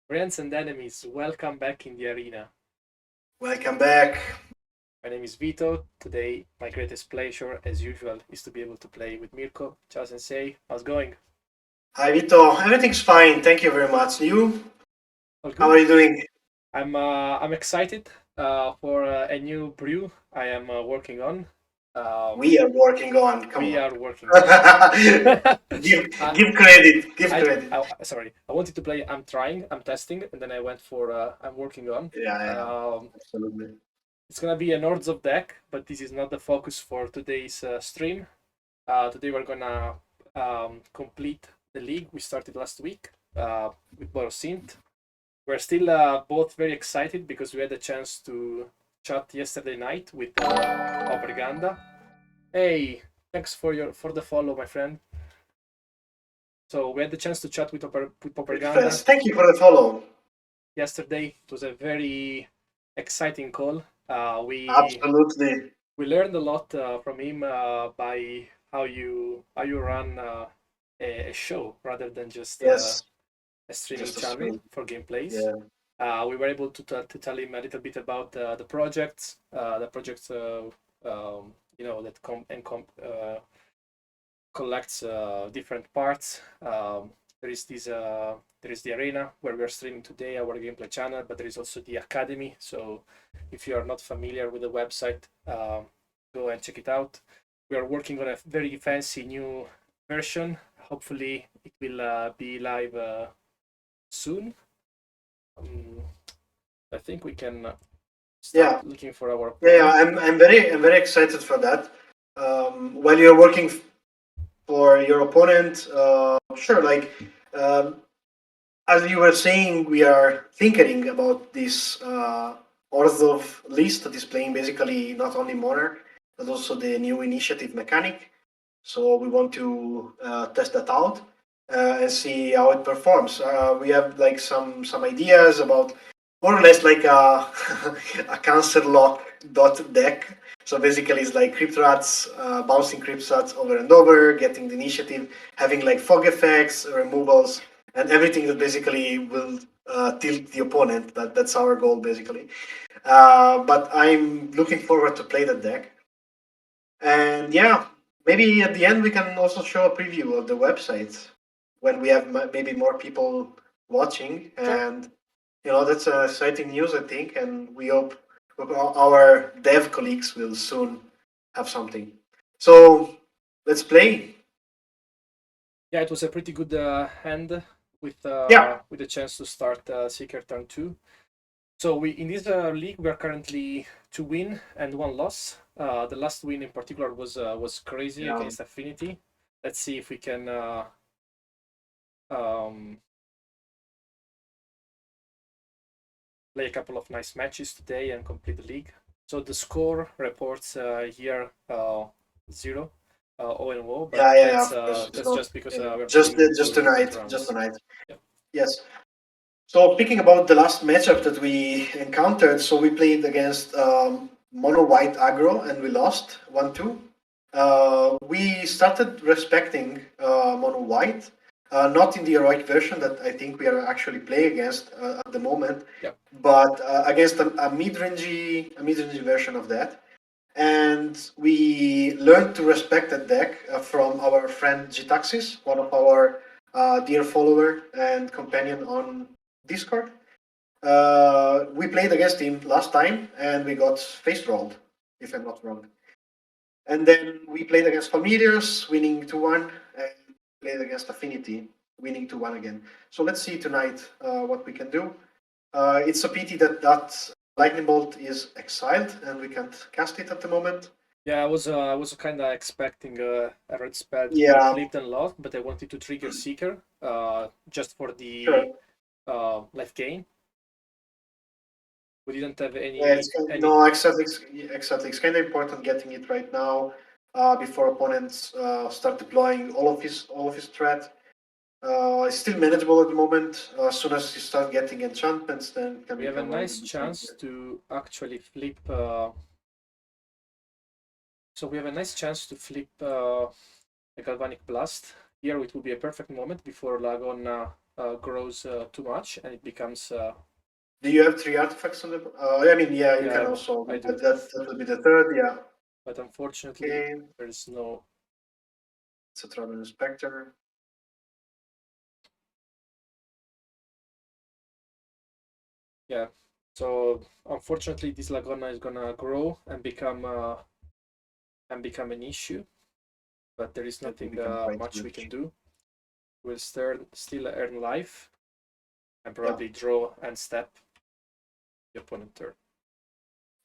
Friends and enemies, welcome back in the arena. Welcome back. My name is Vito. Today, my greatest pleasure, as usual, is to be able to play with Mirko. Ciao Sensei, how's it going? Hi Vito. Everything's fine. Thank you very much. You? All How are good? you doing? I'm excited for a new brew I am working on. Um, We are working on. Come we on. are working on. give I, give credit. Give I, credit. sorry, I wanted to play I'm trying, I'm testing, and then I went for I'm working on. Yeah, Um, absolutely. it's gonna be an Orzhov deck, but this is not the focus for today's stream. Today we're gonna complete the league we started last week with Boros Synth. We're still both very excited because we had a chance to chat yesterday night with Pauperganda. Hey, thanks for the follow, my friend. So we had the chance to chat with Big Pauperganda fans. Thank you for the follow. yesterday. It was a very exciting call. Absolutely. We learned a lot from him by how you run a show rather than just Yes. a streaming Just a channel stream. for gameplays. Yeah. We were able to tell him a little bit about the projects, that collects different parts. There is there is the arena where we are streaming today, our gameplay channel, but there is also the academy. So if you are not familiar with the website, go and check it out. We are working on a very fancy new version. Hopefully, it will be live soon. Um, I think we can Yeah. start looking for our Yeah. opponent. I'm very excited for that. While you're working for your opponent, sure. Um, as you were saying, we are thinking about this Orzhov list that is playing basically not only Monarch, but also the new initiative mechanic. So we want to test that out and see how it performs. We have like some ideas about more or less like a, a cancer lock dot deck. So basically, it's like crypt rats, bouncing crypt rats over and over, getting the initiative, having like fog effects, removals, and everything that basically will tilt the opponent. That's our goal basically. But I'm looking forward to play that deck. And yeah, maybe at the end we can also show a preview of the website when we have maybe more people watching. Sure. And that's exciting news, I think. And we hope our dev colleagues will soon have something. So let's play. Yeah, it was a pretty good hand Yeah. with a chance to start Seeker turn 2. So we in this league we are currently 2 win and 1 loss. The last win in particular was crazy Yeah. against Affinity. Let's see if we can um, play a couple of nice matches today and complete the league. So the score reports here 0, 0-0, but Yeah. Of course, it's that's not just because yeah. we're just playing just during different tonight. Just rounds. tonight. Yeah. Yes. So speaking about the last matchup that we encountered, so we played against Mono White Aggro and we lost 1-2. We started respecting Mono White, not in the heroic version that I think we are actually playing against at the moment, Yeah. but against a mid-rangey version of that. And we learned to respect that deck from our friend Gitaxis, one of our dear follower and companion on Discord. We played against him last time and we got face rolled, if I'm not wrong. And then we played against Familiars, winning 2-1, and played against Affinity, winning 2-1 again. So let's see tonight what we can do. It's a pity that Lightning Bolt is exiled and we can't cast it at the moment. Yeah, I was kind of expecting a red spell to be Yeah, flipped and lost, but I wanted to trigger Seeker just for the sure. life gain. We didn't have Yeah, it's any. no exactly. It's kind of important getting it right now before opponents start deploying all of his threat. It's still manageable at the moment. As soon as you start getting enchantments, then it can We have a become a little nice bit chance trickier. to actually flip. So we have a nice chance to flip a Galvanic Blast. Here it will be a perfect moment before Lagon grows too much and it becomes. Do you have 3 artifacts on the? I mean, yeah, you Yeah, can also. I do. That would be the third. Yeah. But unfortunately, Okay. there's no. It's a Tron Inspector. Yeah. So unfortunately, this Laguna is gonna grow and become an issue. But there is nothing much we can do. We'll still earn life and probably draw and step the opponent turn.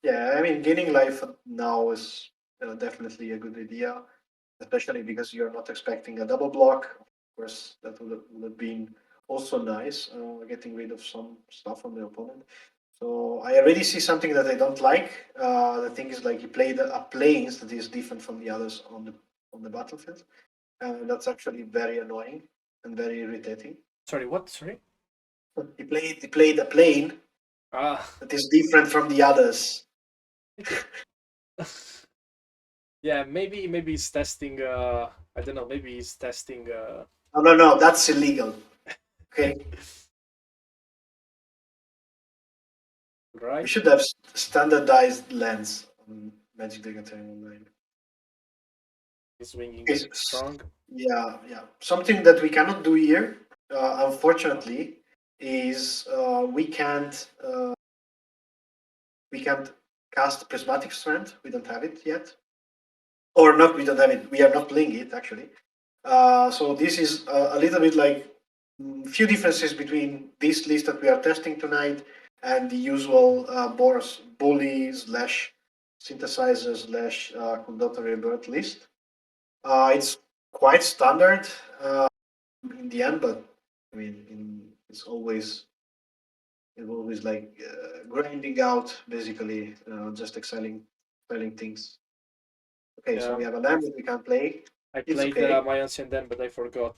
Yeah, I mean, gaining life now is definitely a good idea, especially because you're not expecting a double block. Of course, that would have been also nice, getting rid of some stuff on the opponent. So I already see something that I don't like. The thing is, like, you played a planes that is different from the others on the battlefield, and that's actually very annoying and very irritating. Sorry, what? Sorry. He played a plane that is different from the others. Yeah, maybe he's testing. I don't know. Maybe he's testing. No, that's illegal. Okay, Right. we should have standardized lands on Magic the Gathering Online. He's winging Okay, strong. yeah. Something that we cannot do here, unfortunately, is we can't cast Prismatic Strand. We don't have it yet, or not. We don't have it. We are not playing it actually. So this is a little bit like few differences between this list that we are testing tonight and the usual Boros bully slash synthesizer slash conductor rebirth list. It's quite standard in the end, but I mean, it's always like grinding out basically, just excelling things. Okay, so we have a land that we can play. I It's played okay. my Ancient Den, but I forgot.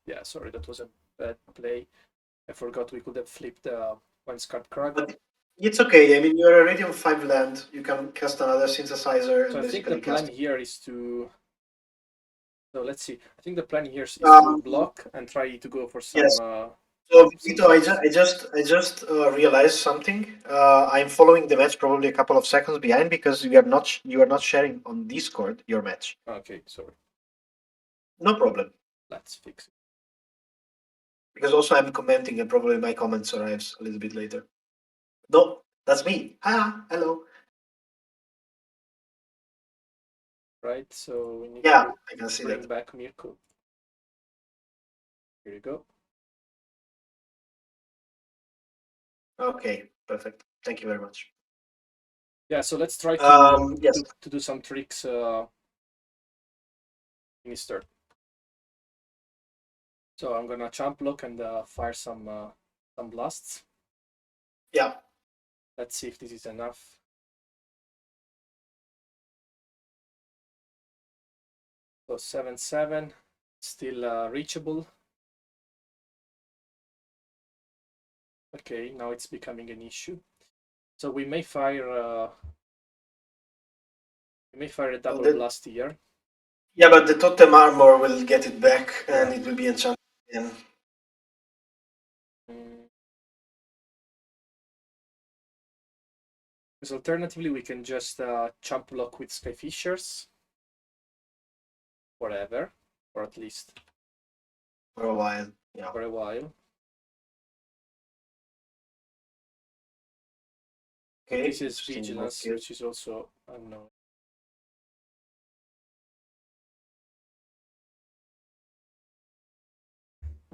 Yeah, sorry, that was a bad play. I forgot we could have flipped one Scarp Krug. But it's okay. I mean, you're already on 5 land. You can cast another synthesizer and So I think the basically plan cast. here is to. So let's see. I think the plan here is to block and try to go for some. Yes. So Vito, I just realized something. I'm following the match probably a couple of seconds behind because you are not sharing on Discord your match. Okay, sorry. No problem. Let's fix it. Because also I'm commenting and probably my comments arrives a little bit later. No, that's me. Hello. Right, so we need Yeah, to I can see bring that. back Mirko. Here you go. Okay, perfect. Thank you very much. Yeah, so let's try to Yes. to do some tricks in his turn. So I'm gonna champ block and fire some blasts. Yeah. Let's see if this is enough. So 7/7, still reachable. Okay, now it's becoming an issue. So we may fire a double blast here. Yeah, but the totem armor will get it back, and it will be enchanted again. Because alternatively, we can just champ block with Skyfishers forever, or at least for a while. Yeah. For a while. Okay. This is Vigilance, which is also unknown.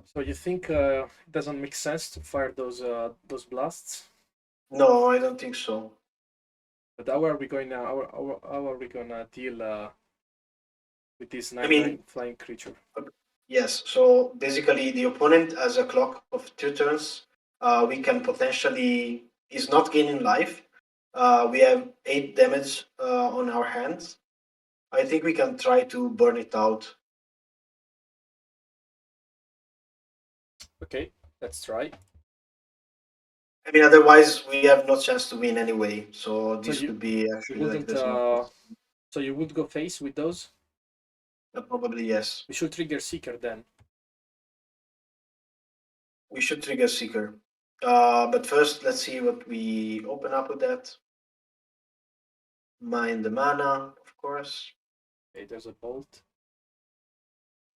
So you think it doesn't make sense to fire those blasts? No, I don't think so. But how are we going to deal with this 9/9 flying creature? Yes. So basically, the opponent has a clock of 2 turns. We can potentially is not gaining life. We have 8 damage on our hands. I think we can try to burn it out. Okay, let's try. I mean, otherwise we have no chance to win anyway. So this could be actually like this. So you would go face with those? Probably yes. We should trigger Seeker then. we should trigger Seeker. But first, let's see what we open up with that. Mine the mana, of course. Okay, there's a bolt.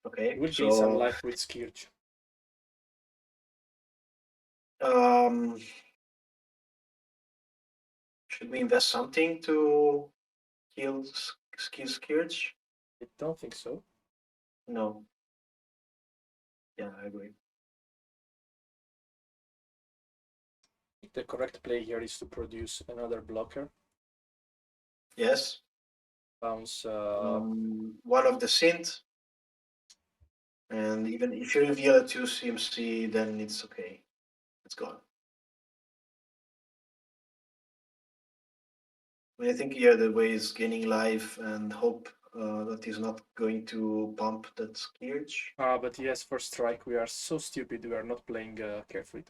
Okay, It will so gain some life with Scourge. Should we invest something to kill Scourge? I don't think so. No. Yeah, I agree. The correct play here is to produce another blocker. Yes. Bounce. One of the synth. And even if you reveal a 2 CMC, then it's okay. It's gone. I think here the way is gaining life and hope that he's not going to bump that Scourge. But yes, for strike, we are so stupid. We are not playing carefully.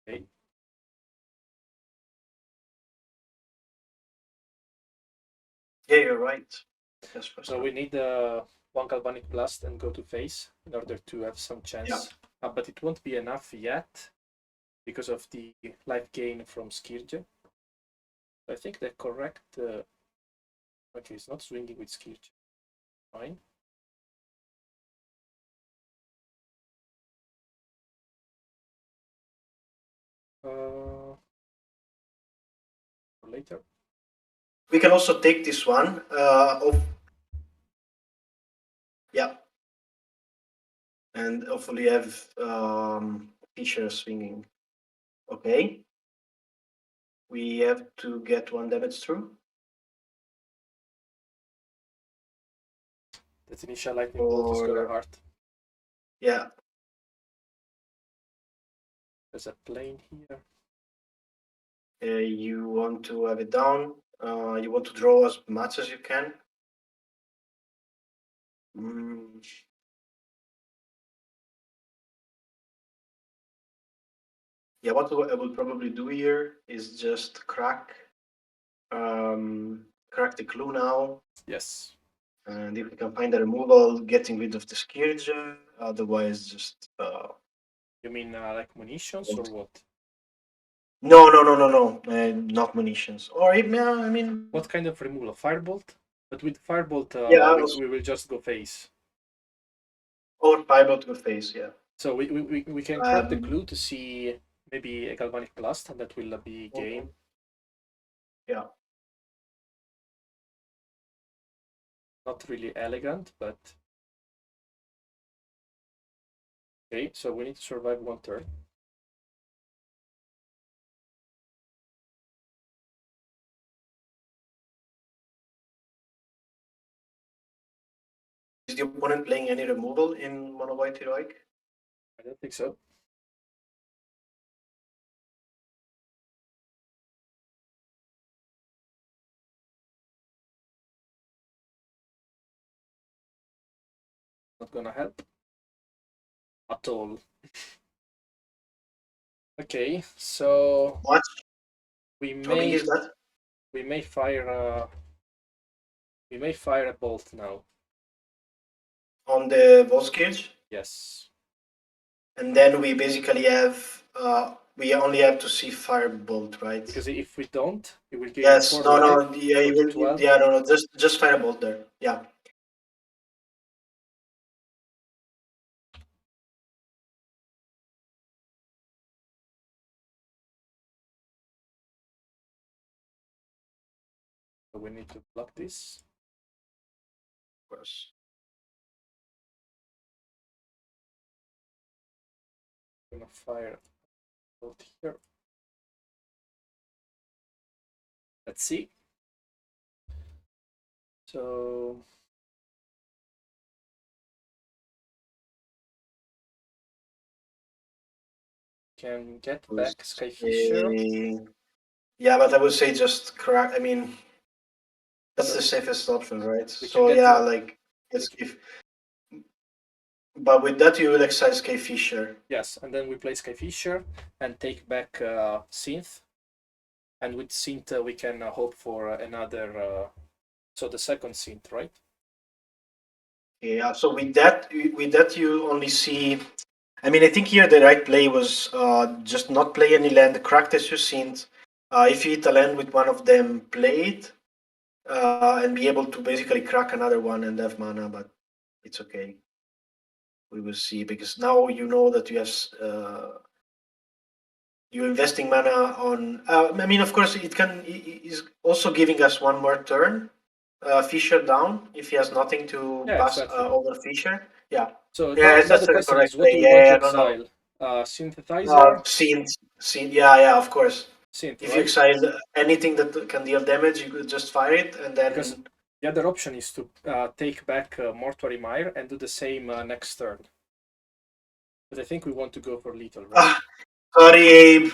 Okay. Yeah, you're right. Yes, So we need one Galvanic Blast and go to face in order to have some chance. Yeah. But it won't be enough yet because of the life gain from Skirja. I think the correct... okay, it's not swinging with Skirja. Fine. Later. We can also take this one. Yeah. And hopefully have Fisher swinging. Okay. We have to get 1 damage through. That initial lightning bolt is gonna hurt. Yeah. There's a plane here. You want to have it down. You want to draw as much as you can. Yeah, what I will probably do here is just crack the clue now. Yes. And if we can find a removal, getting rid of the Scourge, otherwise just... You mean like munitions or what? No, not munitions. Or yeah, I mean... What kind of removal? Firebolt? But with Firebolt, we will just go face. Or Firebolt go face, yeah. So we can crack the clue to see maybe a Galvanic Blast, and that will be game. Yeah. Not really elegant, but... Okay, so we need to survive 1 turn. Is the opponent playing any removal in MonoW Heroic? I don't think so. Not gonna help at all. Okay, so what we How big is that? We may fire a bolt now. On the Volskirch? Yes. And then we basically have we only have to see Firebolt, right? Because if we don't, it will gain yes, 4 no, life, no, yeah, you will, 12. yeah, no, just Firebolt there, yeah. So we need to block this. Of course. I'm gonna fire bolt here. Let's see. So can get back Skyfisher. Yeah, but I would say just crack. I mean, that's the safest option, right? So yeah, like but with that you will excise Skyfisher. Yes, and then we play Skyfisher and take back Synth. And with Synth we can hope for another. So the second Synth, right? Yeah. So with that you only see I mean, I think here the right play was just not play any land, crack the Synth. If you hit a land with one of them, play it, and be able to basically crack another one and have mana, but it's okay. We will see, because now you know that you have you're investing mana on. I mean, of course, it is also giving us one more turn. Fisher down if he has nothing to Yeah, pass exactly. over Fisher. Yeah, So yeah, now that's the the question correct is, what play. do we want to Yeah, I don't know. exile? Synthesizer? Scene. Yeah, of course. Synth, If you right? exile anything that can deal damage, you could just fire it, and Because then. the other option is to take back Mortuary Mire and do the same next turn. But I think we want to go for lethal, right? Ah, sorry, Abe.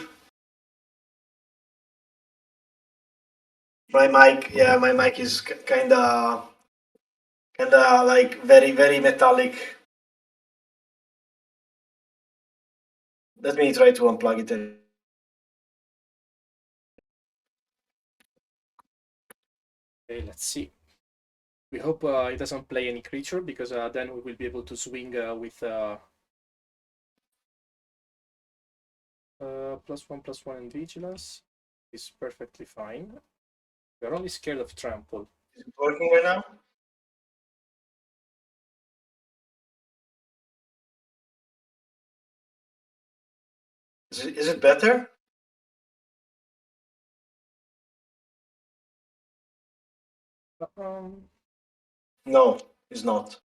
My mic is kinda like very metallic. Let me try to unplug it. Okay, let's see. We hope it doesn't play any creature, because then we will be able to swing with +1/+1 and vigilance. Is perfectly fine. We're only scared of trample. Is it working right now? Is it better? Um, No, it's not.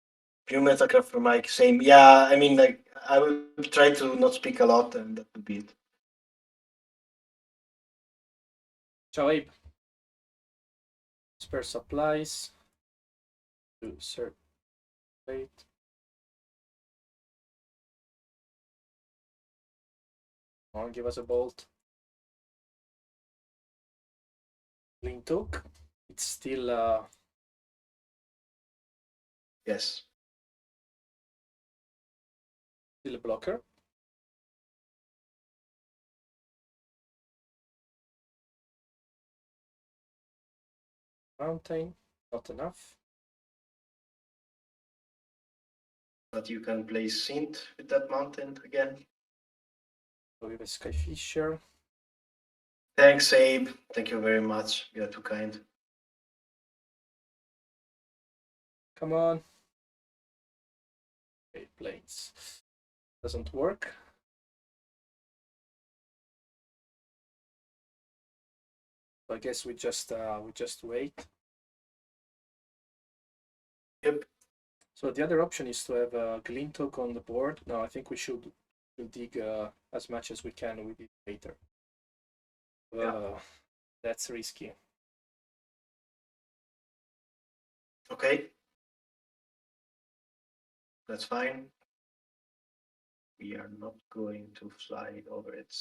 Pure Metacraft for Mike, same. Yeah, I mean, like, I will try to not speak a lot, and that would be it. Ciao, Abe. Spare supplies. To circulate. Come on, give us a bolt. Clean took. It's still Yes. a blocker. Mountain, not enough. But you can play Synth with that mountain again. So we have a Skyfisher. Thanks, Abe. Thank you very much. You're too kind. Come on. Okay, planes. Doesn't work. So I guess we just wait. Yep. So the other option is to have a Glintok on the board. No, I think we should dig as much as we can with it later. Yeah. That's risky. Okay. That's fine. We are not going to fly over it.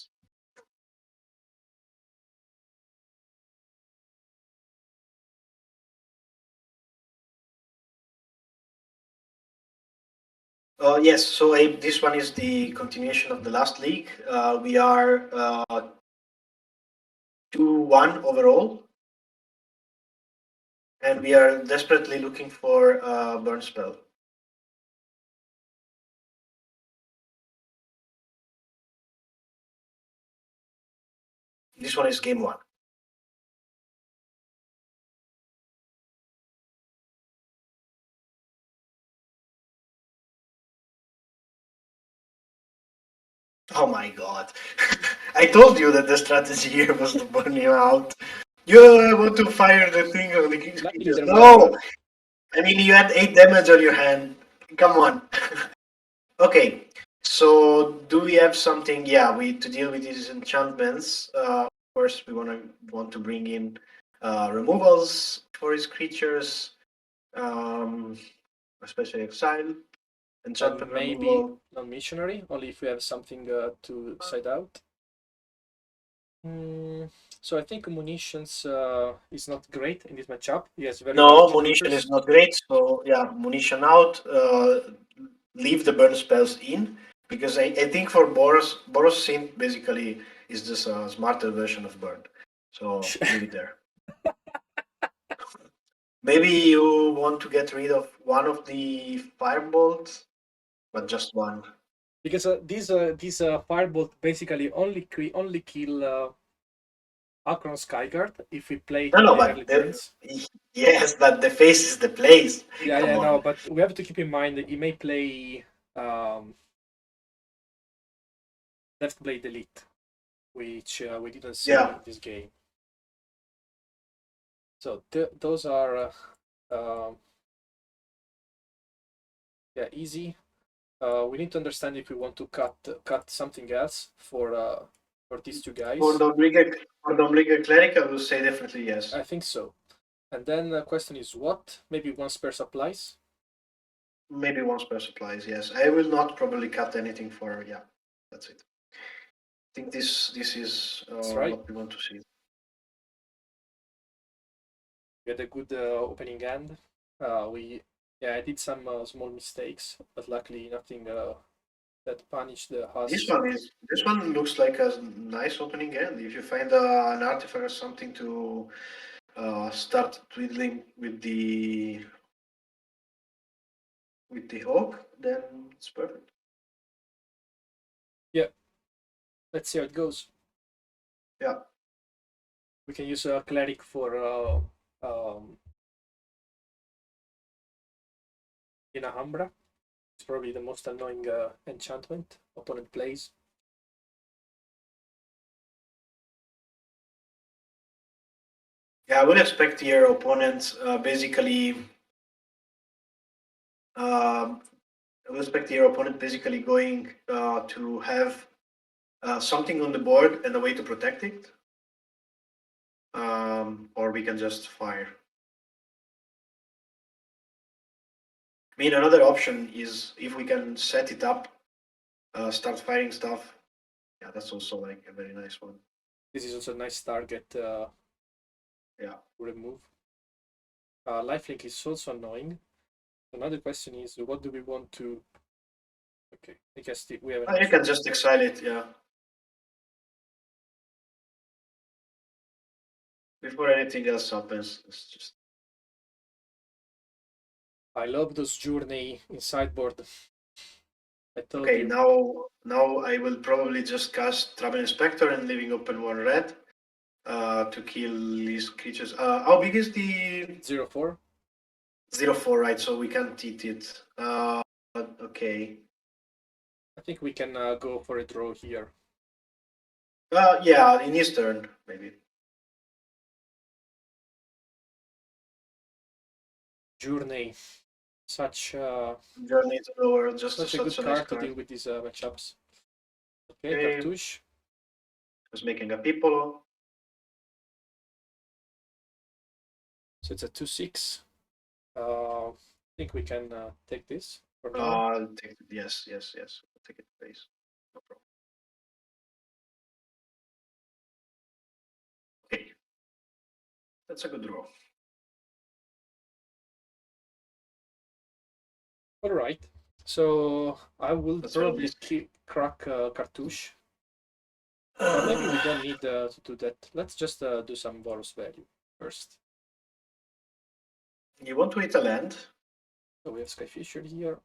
Yes, so Abe, this one is the continuation of the last league. We are 2-1 overall, and we are desperately looking for a burn spell. This one is game 1. Oh my god. I told you that the strategy here was to burn him out. You want to fire the thing on the king's Luckily, creatures. they're No! mono-red. I mean, you had 8 damage on your hand. Come on. Okay, so do we have something? Yeah, we to deal with these enchantments. Of course, we want to bring in removals for his creatures, um, especially exile, enchantment And maybe removal. non-missionary, only if we have something to side out. So I think munitions is not great in this matchup. He has very No, large munition is creatures. not great. So yeah, munition out. Leave the burn spells in, because I think for Boros Synth basically is just a smarter version of burn. So leave it there. Maybe you want to get rid of one of the firebolts, but just one. Because these firebolt basically only kill Akron Skyguard if we play it No, in no, the but early turns. yes, but the face is the place. Yeah, Come yeah, on. no, but we have to keep in mind that he may play Left Blade Elite, which we didn't see Yeah. in this game. So those are yeah, easy. We need to understand if we want to cut something else for these two guys. For the Cleric, I will say definitely yes. I think so. And then the question is what? Maybe one spare supplies? Maybe one spare supplies, yes. I will not probably cut anything for, yeah, that's it. I think this is right. what we want to see. We had a good opening hand. I did some small mistakes, but luckily nothing that punished us. This one looks like a nice opening hand. If you find an artifact or something to start twiddling with the hawk, then it's perfect. Yeah. Let's see how it goes. Yeah. We can use a cleric for in a Umbra. It's probably the most annoying enchantment opponent plays. Yeah, I would expect your opponent basically. I would expect your opponent basically going to have something on the board and a way to protect it, or we can just fire. I mean, another option is if we can set it up, start firing stuff. Yeah, that's also like a very nice one. This is also a nice target Yeah. to remove. Lifelink is also annoying. Another question is, what do we want to... Okay, I guess we have an You can just exile it, yeah. Before anything else happens, it's just... I love those journey in sideboard. I told Okay, you. now I will probably just cast Travel Inspector and leaving open one red to kill these creatures. How big is the 0/4? 0/4, right? So we can't eat it. Okay. I think we can go for a draw here. Yeah, in his turn, maybe. Journey. Such Journey to lower, just such a good card to deal with these matchups. Okay, Cartouche. Just making a Pippolo. So it's a 2/6. I think we can take this for now. I'll take it. Yes. I'll take it, please. No problem. Okay. That's a good draw. All right. So I will probably crack Cartouche. Maybe we don't need to do that. Let's just do some Boros value first. You want to hit a land? So we have Skyfisher here.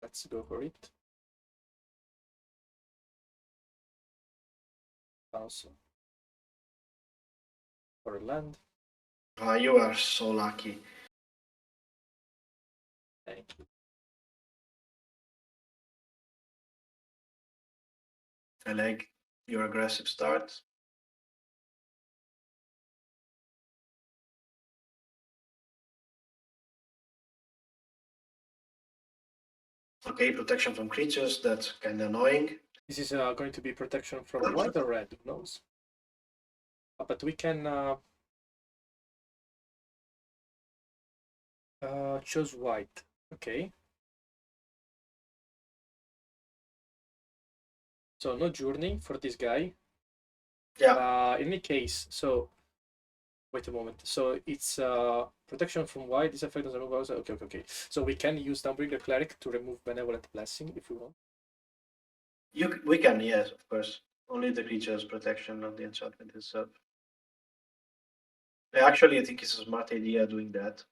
Let's go for it. Also for a land. You are so lucky. Thank you. I like your aggressive start. Okay, protection from creatures. That's kind of annoying. This is going to be protection from white or red. Who knows? But we can choose white. Okay. So no journey for this guy. Yeah. In any case, so wait a moment. So it's protection from white. This effect doesn't remove also. Okay. So we can use Dawnbreaker Cleric to remove Benevolent Blessing if we want. We can, yes, of course. Only the creature's protection, not the enchantment itself. Actually, I think it's a smart idea doing that.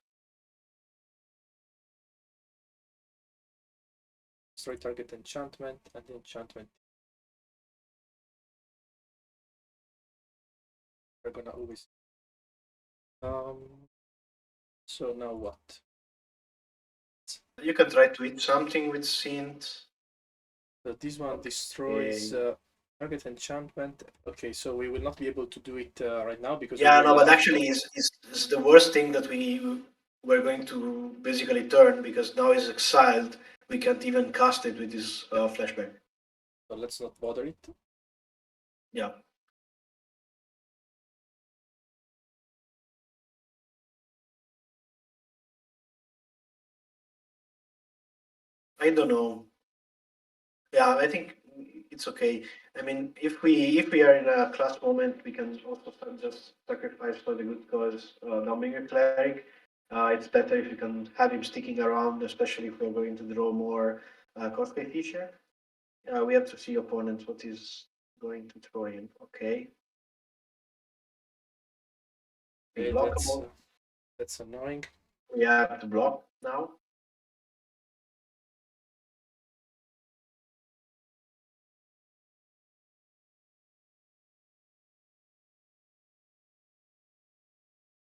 That's destroy target enchantment, and the enchantment. We're gonna always. So now what? You can try to hit something with Synth. So this one destroys target enchantment. Okay, so we will not be able to do it right now because yeah, no, but actually, is the worst thing that we're going to basically turn because now he's exiled. We can't even cast it with his flashback. So let's not bother it. Yeah. I don't know. Yeah, I think it's okay. I mean, if we are in a class moment, we can also just sacrifice for the good cause. Numbing a cleric, it's better if you can have him sticking around, especially if we're going to draw more cosplay feature. We have to see opponents what is going to throw in. Okay. Okay, Blockable. that's annoying. We have to block now.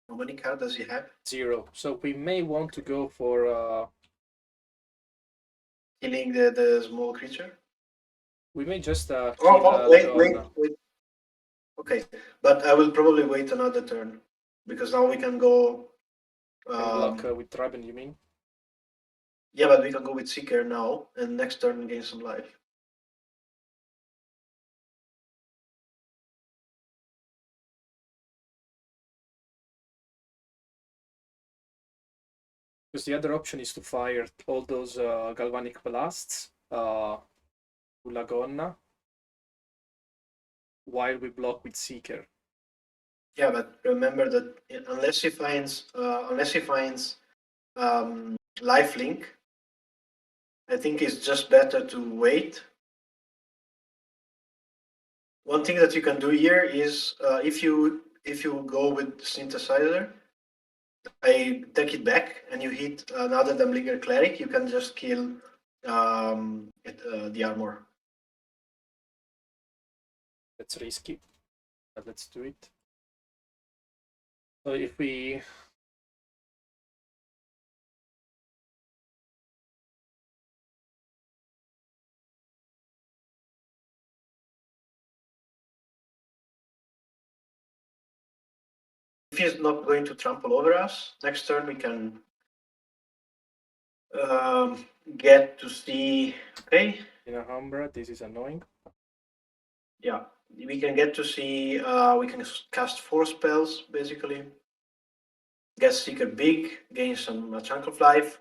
How many cards does he have? 0. So we may want to go for Killing the small creature. we may just kill Wait. Okay, but I will probably wait another turn because now we can go. and block with Dragon, you mean? Yeah, but we can go with Seeker now, and next turn gain some life. Because the other option is to fire all those galvanic blasts, Ulagonna, while we block with Seeker. Yeah, but remember that unless he finds lifelink, I think it's just better to wait. One thing that you can do here is if you go with synthesizer, I take it back and you hit another Damlinger cleric, you can just kill the armor. That's risky, but let's do it. So if we If he's not going to trample over us, next turn we can get to see. Okay. in a Umbra, this is annoying. Yeah, we can get to see. We can cast 4 spells basically. Get Seeker big, gain some chunk of life.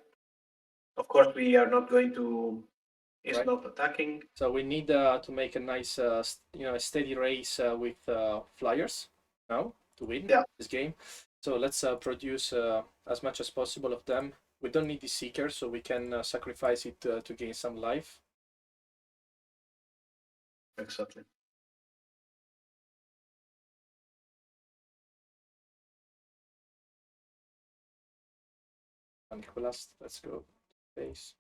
Of course, we are not going to. He's right. not attacking. So we need to make a nice, a steady race with flyers now to win this game. So let's produce as much as possible of them. We don't need the Seeker, so we can sacrifice it to gain some life. Exactly. Nicholas, let's go. Face.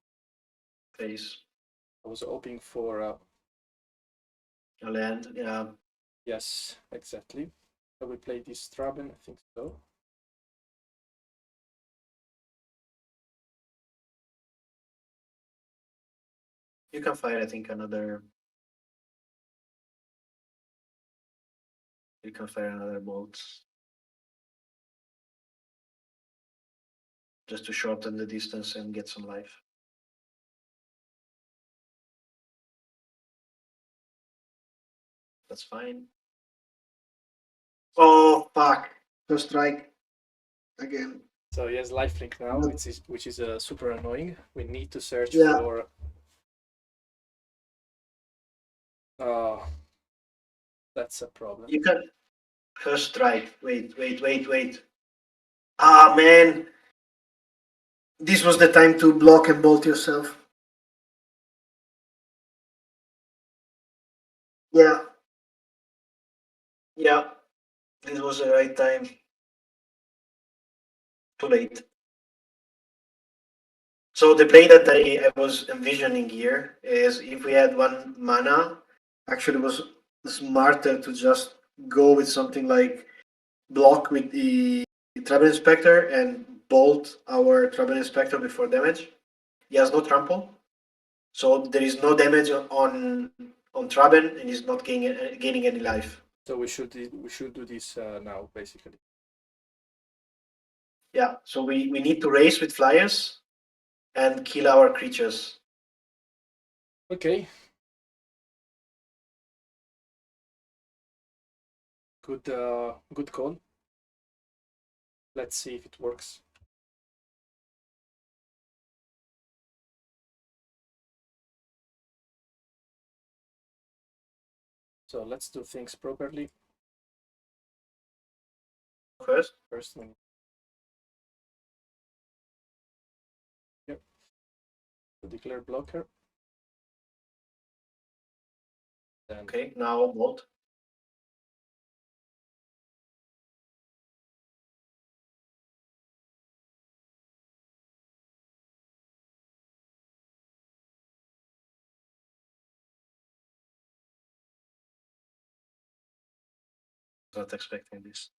I was hoping for a land. Yeah. Yes, exactly. So we play this Traben, I think so. You can fire, I think, another. You can fire another bolt. Just to shorten the distance and get some life. That's fine. Oh fuck! First strike again. So he has lifelink now, which is super annoying. We need to search for. That's a problem. You can first strike. Wait. Ah man, this was the time to block and bolt yourself. Yeah. Yeah. This was the right time. Too late. So the play that I was envisioning here is if we had one mana, actually was smarter to just go with something like block with the Tribal Inspector and bolt our Tribal Inspector before damage. He has no trample, so there is no damage on Traben, and he's not gaining any life. So we should do this now, basically. Yeah, so we need to race with flyers and kill our creatures. Okay. Good call. Let's see if it works. So let's do things properly. First, one. Yep. So declare blocker. Then okay, now bolt. Not expecting this.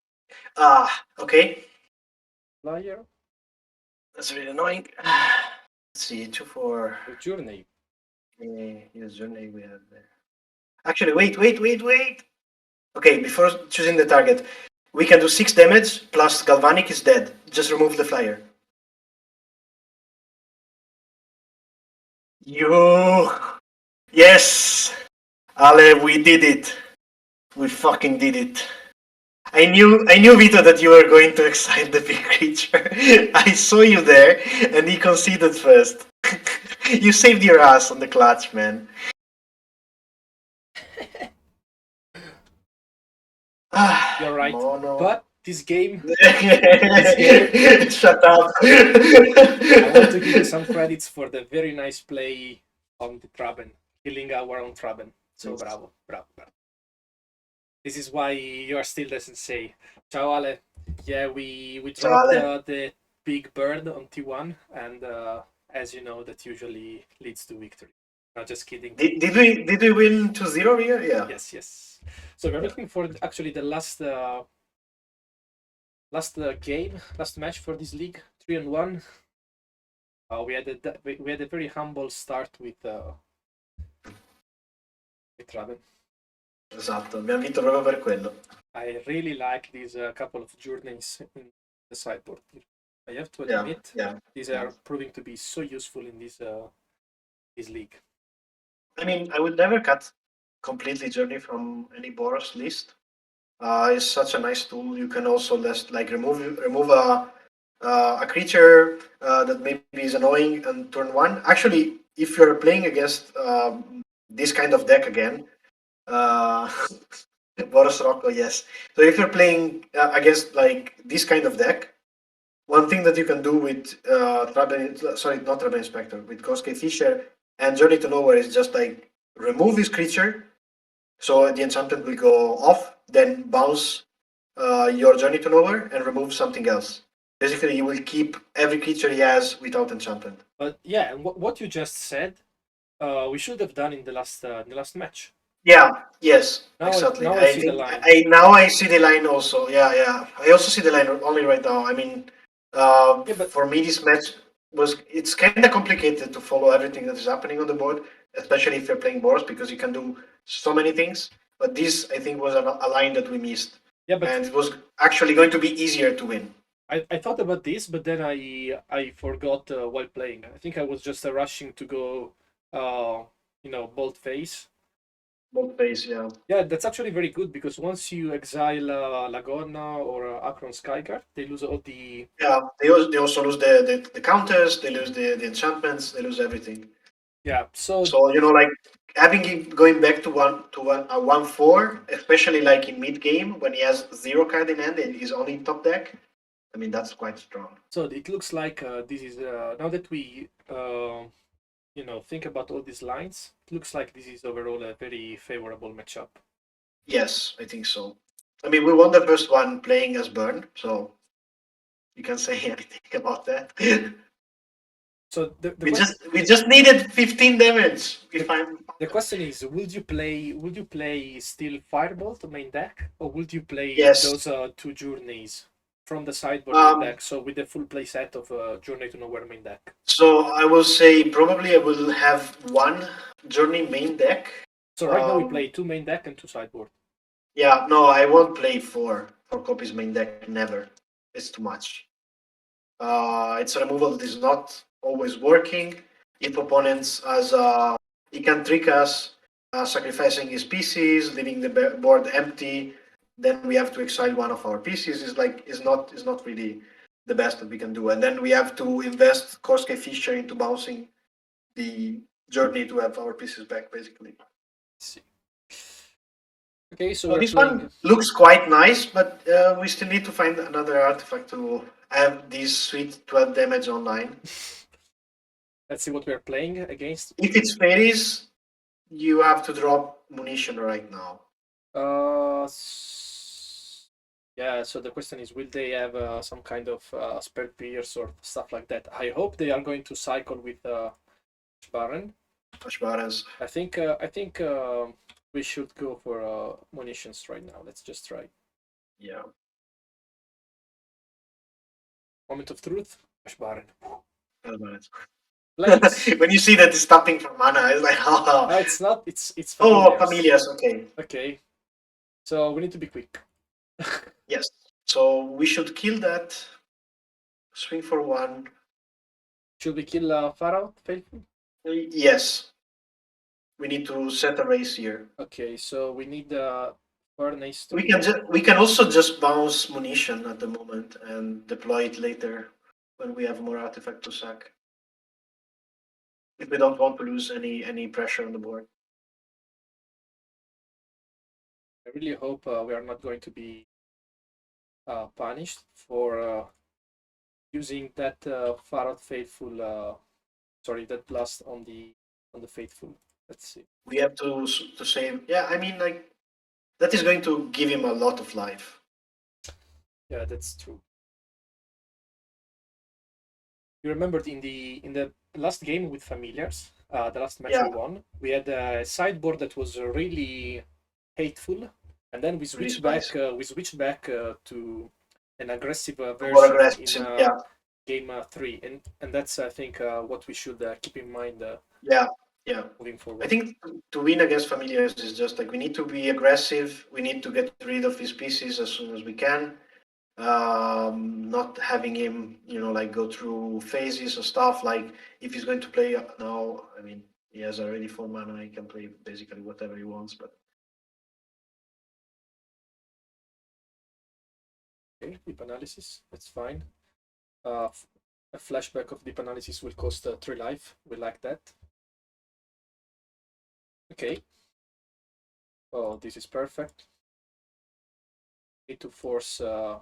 Okay. flyer. That's really annoying. Let's see, 2/4. The journey. Use journey we have there. Actually, wait. Okay, before choosing the target, we can do 6 damage plus Galvanic is dead. Just remove the flyer. You. Yes! Ale, we did it. We fucking did it. I knew, Vito, that you were going to excite the big creature. I saw you there, and he conceded first. You saved your ass on the clutch, man. You're right. Mono. But this game, Shut up. I want to give you some credits for the very nice play on the Traben, killing our own Traben. So Yes. bravo. This is why you are still the sensei. Ciao Ale. Yeah, we dropped the big bird on T1, and as you know, that usually leads to victory. Not just kidding. Did we win 2-0 here? Yeah. Yes. So we're looking for actually the last match for this league, 3-1. We had a very humble start with Raven. Esatto, abbiamo vinto proprio per quello. I really like these couple of journeys in the sideboard. I have to admit, these are proving to be so useful in this league. I mean, I would never cut completely journey from any Boros list. It's such a nice tool. You can also just like remove a creature that maybe is annoying on turn 1. Actually, if you're playing against this kind of deck again, Boros Rocco, yes. So if you're playing against like this kind of deck, one thing that you can do with not Tribal Inspector, with Kosuke Fisher and Journey to Nowhere is just like remove this creature, so the enchantment will go off, then bounce your Journey to Nowhere and remove something else. Basically, you will keep every creature he has without enchantment. But yeah, and what you just said, we should have done in the last match. Yeah. Yes. Now exactly. I see the line. I see the line also. Yeah. I also see the line only right now. I mean, for me, this match it's kind of complicated to follow everything that is happening on the board, especially if you're playing Boros, because you can do so many things. But this, I think, was a line that we missed. Yeah, but and it was actually going to be easier to win. I thought about this, but then I forgot while playing. I think I was just rushing to go, bolt face. Bolt face, yeah. Yeah, that's actually very good because once you exile Lagorna or Akron Skyguard, they lose all the. Yeah, they also lose the counters, they lose the enchantments, they lose everything. Yeah, so like having him going back to one 1/4, especially like in mid game when he has 0 card in hand and he's only in top deck. I mean, that's quite strong. So it looks like this is now that we think about all these lines, it looks like this is overall a very favorable matchup. Yes, I think so. I mean, we won the first one playing as Burn, so you can say anything about that. So we just needed 15 damage. The question is, would you play still Firebolt main deck, or would you play Yes. those two journeys from the sideboard main deck? So with the full play set of Journey to Nowhere main deck. So I will say probably I will have one Journey main deck. So right now we play two main deck and two sideboard. Yeah, no, I won't play four copies main deck. Never. It's too much. It's a removal that is not always working. If opponents he can trick us, sacrificing his pieces, leaving the board empty. Then we have to exile one of our pieces. Is not really the best that we can do. And then we have to invest Korske Fischer into bouncing the journey to have our pieces back, basically. Let's see. Okay, so this one looks quite nice, but we still need to find another artifact to have this sweet 12 damage online. Let's see what we're playing against. If it's fairies, you have to drop munition right now. Yeah, so the question is, will they have some kind of spell pierce or stuff like that? I hope they are going to cycle with Baron. Barons. I think we should go for munitions right now. Let's just try. Yeah. Moment of truth. Baron. When you see that it's tapping for mana, it's like, oh. It's not. It's familiars. Oh, familiars. Okay. Okay. So we need to be quick. Yes. So we should kill that. Swing for one. Should we kill Pharaoh? Faithful? Yes. We need to set a race here. Okay, so we need the furnace to. We can also just bounce munition at the moment and deploy it later when we have more artifact to sack. If we don't want to lose any pressure on the board. I really hope we are not going to be punished for using that Pharaoh Faithful. Sorry, that blast on the Faithful. Let's see. We have to save. Yeah, I mean, like, that is going to give him a lot of life. Yeah, that's true. You remembered in the last game with familiars, the last match we won, we had a sideboard that was really hateful, and then we switched back. We switched back to an aggressive version in game 3, and that's I think what we should keep in mind. Yeah. Moving forward. I think to win against familiars is just like we need to be aggressive. We need to get rid of his pieces as soon as we can. Not having him, like go through phases or stuff. Like if he's going to play now, I mean, he has already 4 mana. He can play basically whatever he wants. But okay, deep analysis. That's fine. A flashback of deep analysis will cost 3 life. We like that. Okay. Oh, this is perfect. Need to force. Okay,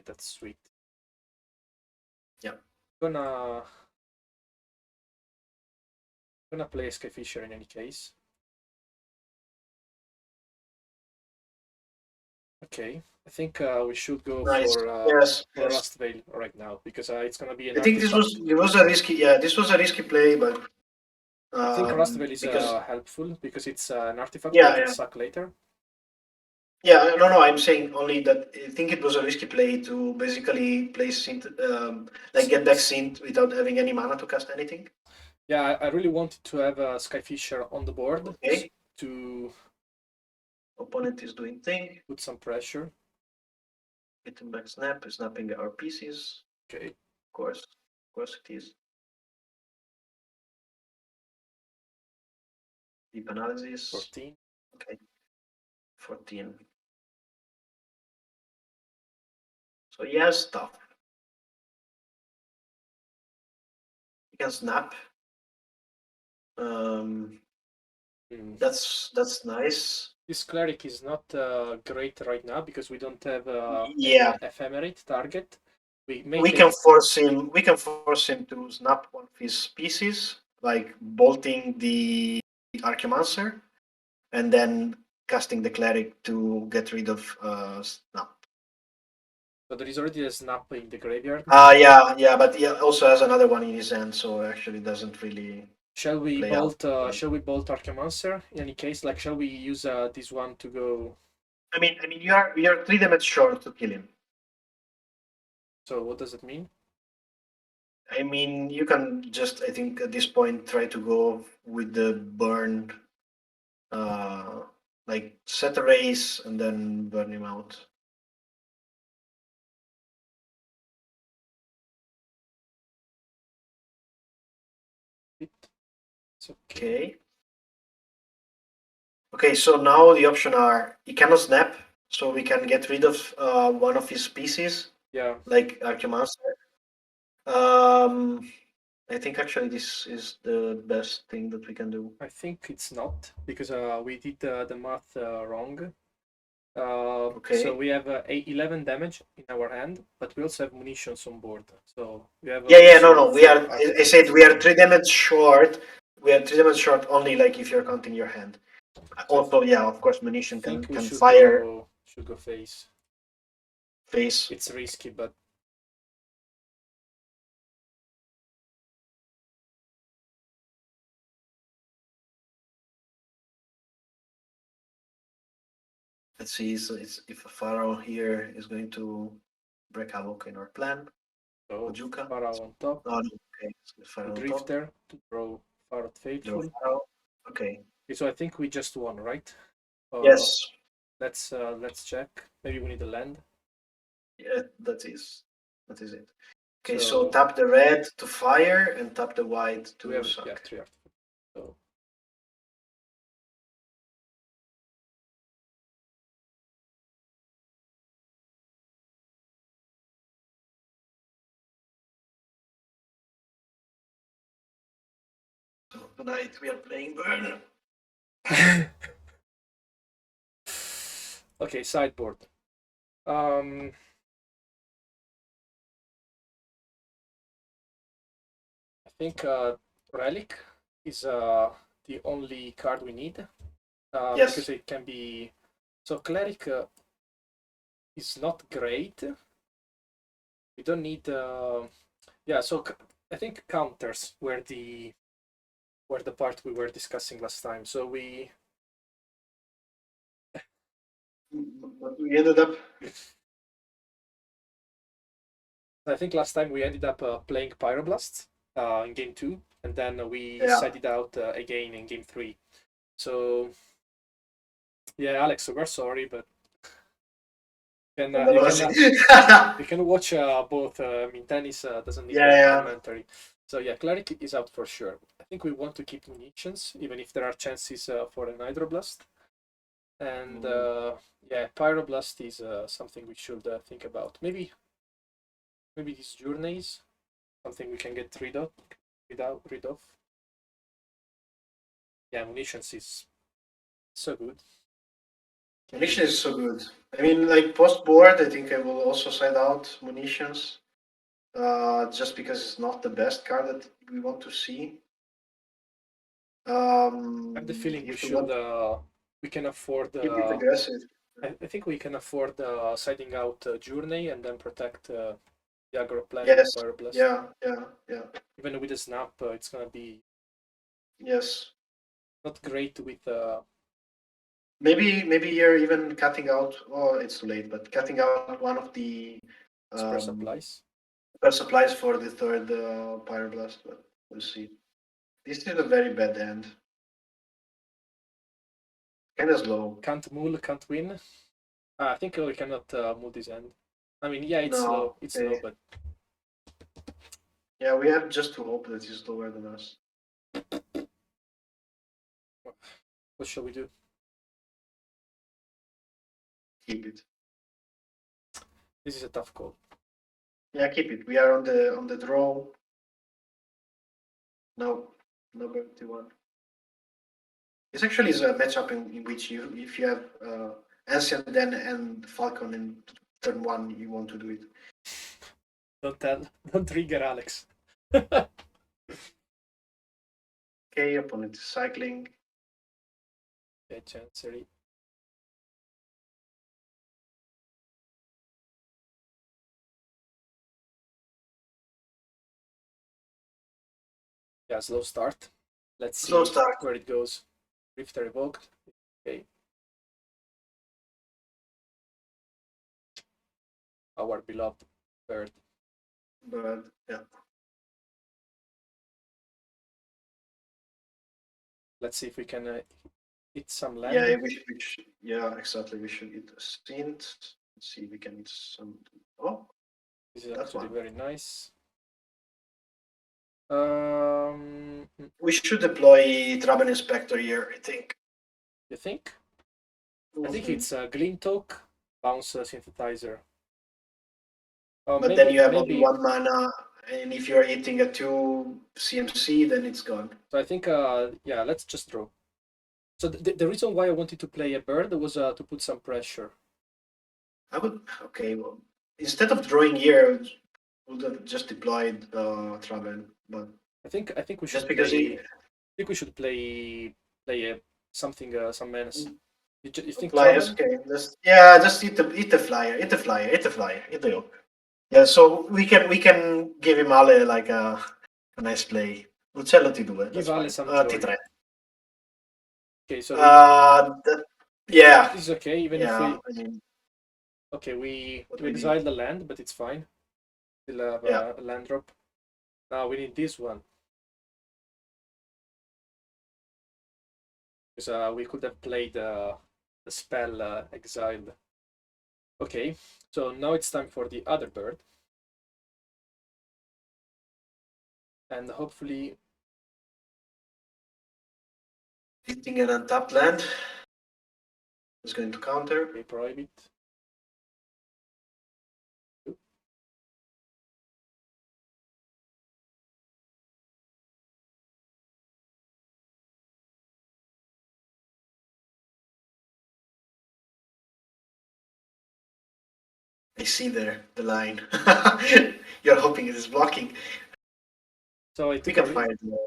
that's sweet. Yeah. Gonna play Sky Fisher in any case. Okay, I think we should go for Rust Veil right now because it's gonna be an. I think this was a risky. Yeah, this was a risky play, but. I think Rust Veil is helpful because it's an artifact that can suck later. Yeah, no, I'm saying only that I think it was a risky play to basically play Synth, get back Synth without having any mana to cast anything. Yeah, I really wanted to have a Sky Fisher on the board. Okay. To. Opponent is doing thing. Put some pressure. Getting back snap, snapping our pieces. Okay. Of course it is. Deep analysis. 14. Okay. 14. So he has stuff. He can snap. That's nice. This cleric is not great right now because we don't have an ephemerate target. We can force him. We can force him to snap one of his pieces, like bolting the Archaeomancer, and then casting the cleric to get rid of snap. So there is already a snap in the graveyard. Yeah, but he also has another one in his hand, so actually doesn't really Shall we play out. bolt? Shall we bolt Archaeomancer? In any case, like, shall we use this one to go? I mean, you are 3 damage short to kill him. So what does it mean? I mean, you can just, I think, at this point, try to go with the burn, uh, like set a race and then burn him out. It's okay. Okay. Okay, so now the option are he cannot snap, so we can get rid of one of his pieces, Yeah, like Archaeomancer. I think actually this is the best thing that we can do. I think it's not because we did the math wrong. Okay. So we have 11 damage in our hand, but we also have munitions on board. So we have Yeah, no, also We 4 are. I said artifacts. we are 3 damage short. We are 3 damage short only, like if you're counting your hand. So Also, yeah, of course, I munition think we can should fire go face. face. It's risky, but Let's see. So it's if a pharaoh here is going to break havoc in our plan. so Ojuka. Pharaoh on top, Oh no. Okay, it's the pharaoh on top. Drifter to draw Pharaoh Draw Faithful. pharaoh. Okay. Okay, so I think we just won, right? Yes. Let's check. Maybe we need a land. Yeah, that is it. Okay, so So tap the red to fire and tap the white we to have 3 artifacts. So So tonight we are playing burn. okay, sideboard. Um, I think Relic is the only card we need Yes. because it can be. So Cleric is not great. We don't need. Yeah, so I think counters were the part we were discussing last time. So But we ended up. I think last time we ended up playing Pyroblast in game 2, and then we Yeah. sided out again in game 3. So yeah, Alex, we're sorry, but you can watch both. I mean, tennis doesn't need commentary. So yeah, Cleric is out for sure. I think we want to keep munitions, even if there are chances for an Hydroblast. And yeah, Pyroblast is something we should think about. Maybe these journeys, something we can get rid of. Yeah, munitions is so good. Munition is so good. I mean, like post board, I think I will also side out munitions. Just because it's not the best card that we want to see. I have the feeling we should. We can afford. Keep it aggressive. I think we can afford siding out Journey and then protect the aggro plan Yes. with Pyroblast. Yeah. Even with a snap, it's gonna be Yes. not great with. Maybe you're even cutting out. Oh, it's too late. But cutting out one of the spare supplies. Spare supplies for the third Pyroblast. But we'll see. This is a very bad end. Kind of slow. Can't mull, can't win. I think we cannot mull this end. I mean, yeah, it's slow. It's slow, but yeah, we have just to hope that he's slower than us. what shall we do? Keep it. This is a tough call. Yeah, keep it. We are on the draw. No, number 21. This actually is a matchup in which if you have Ancient Den and Falcon in turn 1, you want to do it. Don't trigger Alex. Okay, opponent is cycling. Yeah, Chancery. Yeah, slow start. Let's see Slow start. where it goes. Drifter evoked. Okay. Our beloved bird. But yeah. Let's see if we can hit some land. Yeah, yeah, exactly. We should eat a synth. Let's see if we can eat some. Oh, This is that's actually one. very nice. We should deploy Traben Inspector here, I think. You think? I think it's a Glint Talk, bounce synthesizer. But then you have only 1 mana, and if you're eating a 2 CMC, then it's gone. So I think, yeah, let's just draw. So the reason why I wanted to play a bird was to put some pressure. Okay, well, instead of drawing here, would have just deployed Traben, but I think we should just because play. I think we should play something some menace. You think flyers, Traben? okay. Just eat the flyer, eat the yolk. Yeah, so we can give him Ale like a nice play. Uccello T2, Give that's Ale fine. some joy. T3. Okay, so yeah. this is okay, even if we. I mean, okay, we exile the land, but it's fine. Still have a land drop. Now we need this one. Because we could have played the spell exiled. Okay, so now it's time for the other bird. And hopefully... Hitting an untapped land is going to counter. Okay, prohibit. I see there the line. You're hoping it is blocking. So it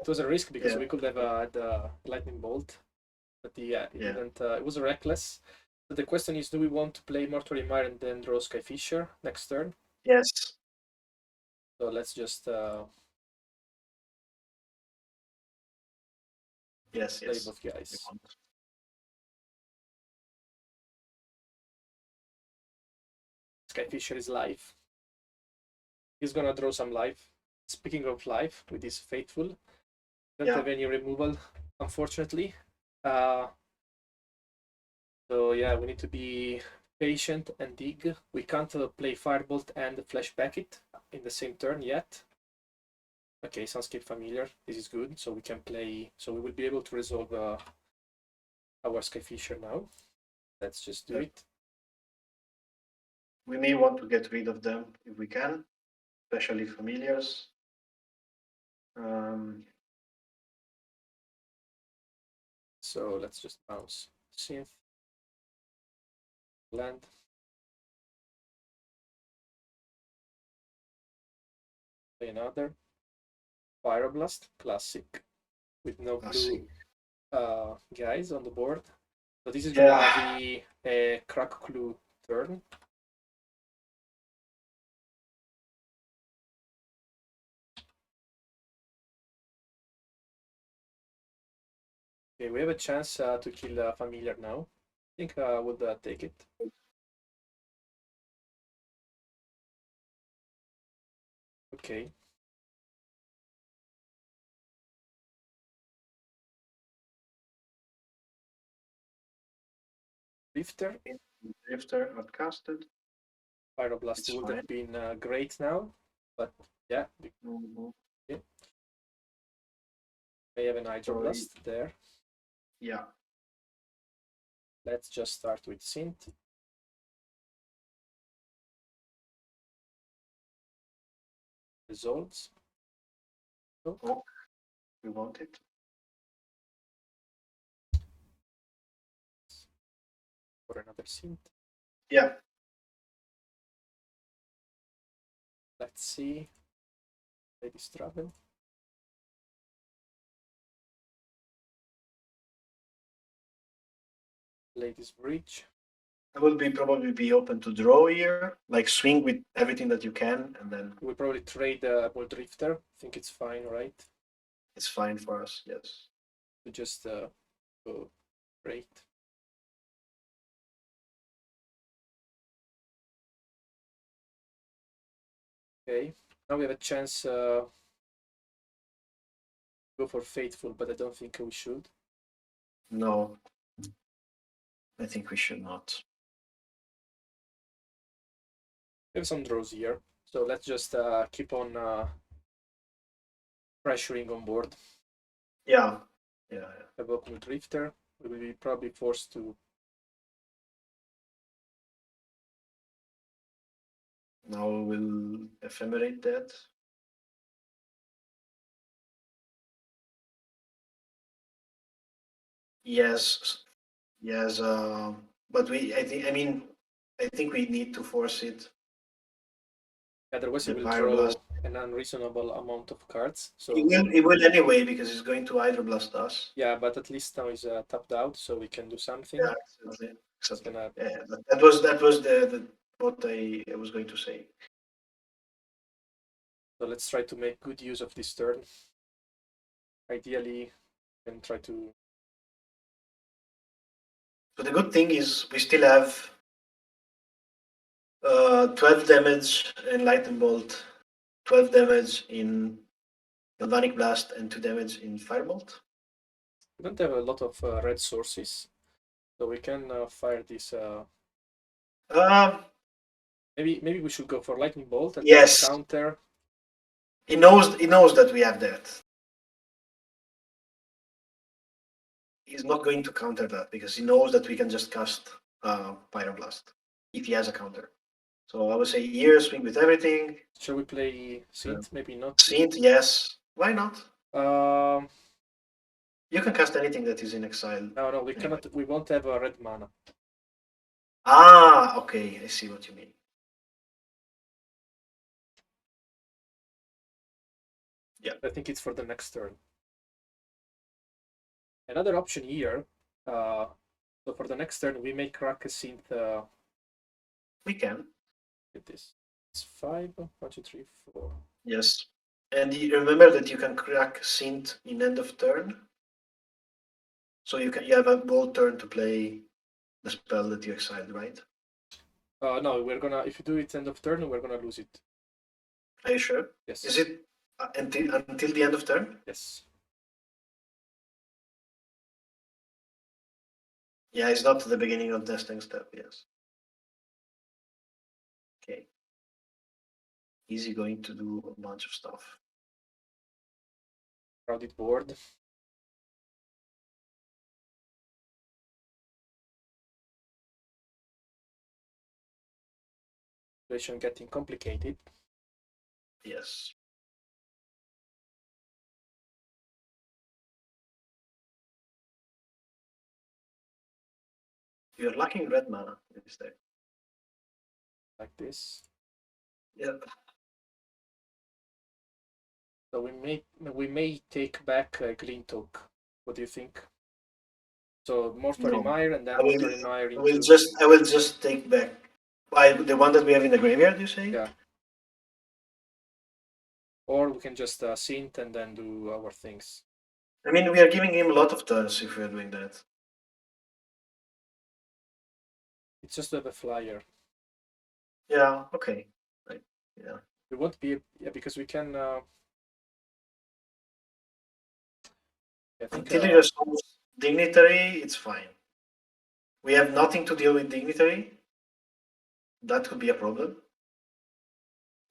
was a risk because we could have had lightning bolt, but it didn't. It was reckless. But the question is, do we want to play Mortuary Mire and then draw Skyfisher next turn? Yes. So let's just play both guys. Skyfisher is live. He's gonna draw some life. Speaking of life, with this Faithful, don't have any removal, unfortunately. So yeah, we need to be patient and dig. We can't play Firebolt and Flashback it in the same turn yet. Okay, Sunscape Familiar. This is good. So we can play. So we will be able to resolve our Skyfisher now. Let's just do it. We may want to get rid of them if we can, especially familiars. So let's just bounce Synth. Land. Play another. Pyroblast. Classic. With no blue guys on the board. So this is gonna be a Crack Clue turn. Okay, we have a chance to kill Familiar now. I think we'll take it. Okay. Drifter. Drifter outcasted. Pyroblast would have been great now, but yeah. Okay. May have an Hydroblast there. Yeah. Let's just start with Synth. Results. Oh, we want it. For another Synth. Yeah. Let's see. Lady Straven. Lady's Bridge. I will probably be open to draw here, like swing with everything that you can, and then we'll probably trade Ball Drifter. I think it's fine, right? it's fine for us. Yes. To just go great. Okay, now we have a chance go for Faithful, but I don't think we should. No, I think we should not. We have some draws here, so let's just keep on pressuring on board. Yeah. Have open Drifter. We will be probably forced to. Now we'll ephemerate that. Yes, yes. But I think we need to force it. Otherwise, The we will Pyroblast. draw an unreasonable amount of cards. So It will anyway because it's going to Hydroblast us. yeah, but at least now is tapped out, so we can do something. Yeah, exactly. Gonna... Yeah, that was the what I was going to say. So let's try to make good use of this turn. Ideally, and try to. So the good thing is we still have 12 damage in Lightning Bolt, 12 damage in Galvanic Blast, and 2 damage in Firebolt. We don't have a lot of red sources, so we can fire this. Maybe we should go for Lightning Bolt and Yes. counter. He knows that we have that. He's not going to counter that because he knows that we can just cast Pyroblast if he has a counter. So I would say here, swing with everything. Shall we play Synth? Maybe not. Synth, yes. Why not? Um, You can cast anything that is in exile. no, we cannot. We won't have a red mana. Ah, okay. I see what you mean. Yeah. I think it's for the next turn. Another option here. So for the next turn, we may crack a Synth. We can. With this. It's 5. 1, 2, 3, 4. Yes. And remember that you can crack Synth in end of turn. So you have a bold turn to play the spell that you exiled, right? No, we're gonna. If you do it end of turn, we're gonna lose it. Are you sure? Yes. Is it until the end of turn? Yes. Yeah, it's not the beginning of testing step. Yes. Okay. Easy going to do a bunch of stuff. Crowded board. Situation getting complicated. Yes. You're lacking red mana this day. Like this. Yeah. So we may take back Glintok. What do you think? So Mortuary Mire and then Mortuary Mire into... I will just take back the one that we have in the graveyard, you say? Yeah. Or we can just synth and then do our things. I mean, we are giving him a lot of turns if we are doing that. It's just to have a flyer. Yeah, okay. Right. Yeah. We won't be... Yeah, because we can... I think, until he resolves Dignitary, it's fine. We have nothing to deal with Dignitary. That could be a problem.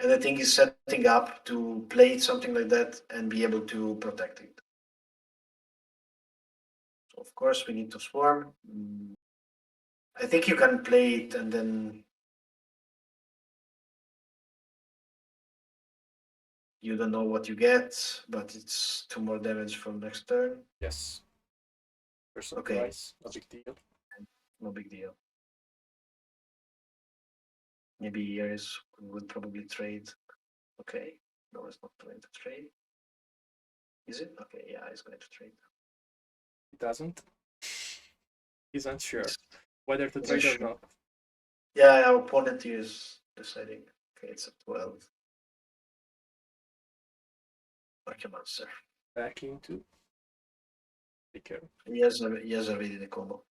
And I think he's setting up to play something like that and be able to protect it. So of course we need to swarm. I think you can play it and then you don't know what you get, but it's 2 more damage from next turn. Yes. First Okay. price, no big deal. No big deal. Maybe Ares would probably trade. Okay. No, it's not going to trade. Is it? Okay, yeah, it's going to trade. It doesn't. He's unsure whether to trade or not. Yeah, our opponent is deciding. Okay, it's a 12. Archamancer. back into. Take care. Yes, already the combo.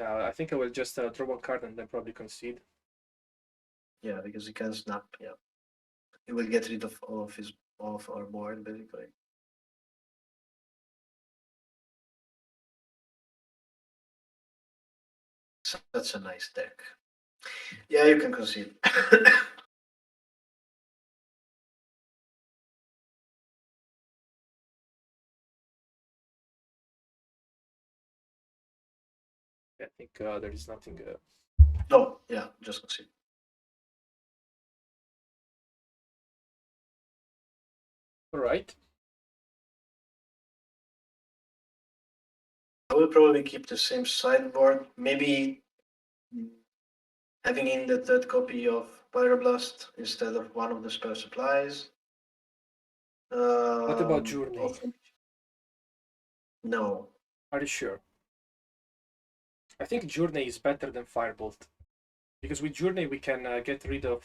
I think I will just draw one card and then probably concede. Yeah, because he can snap. Yeah, he will get rid of our board basically. That's a nice deck. Yeah, you can concede. I think there is nothing. No, yeah, just concede. All right. I will probably keep the same sideboard. Maybe having in the third copy of Pyroblast instead of one of the spare supplies. What about Journey? Also, no. Are you sure? I think Journey is better than Firebolt. Because with Journey we can get rid of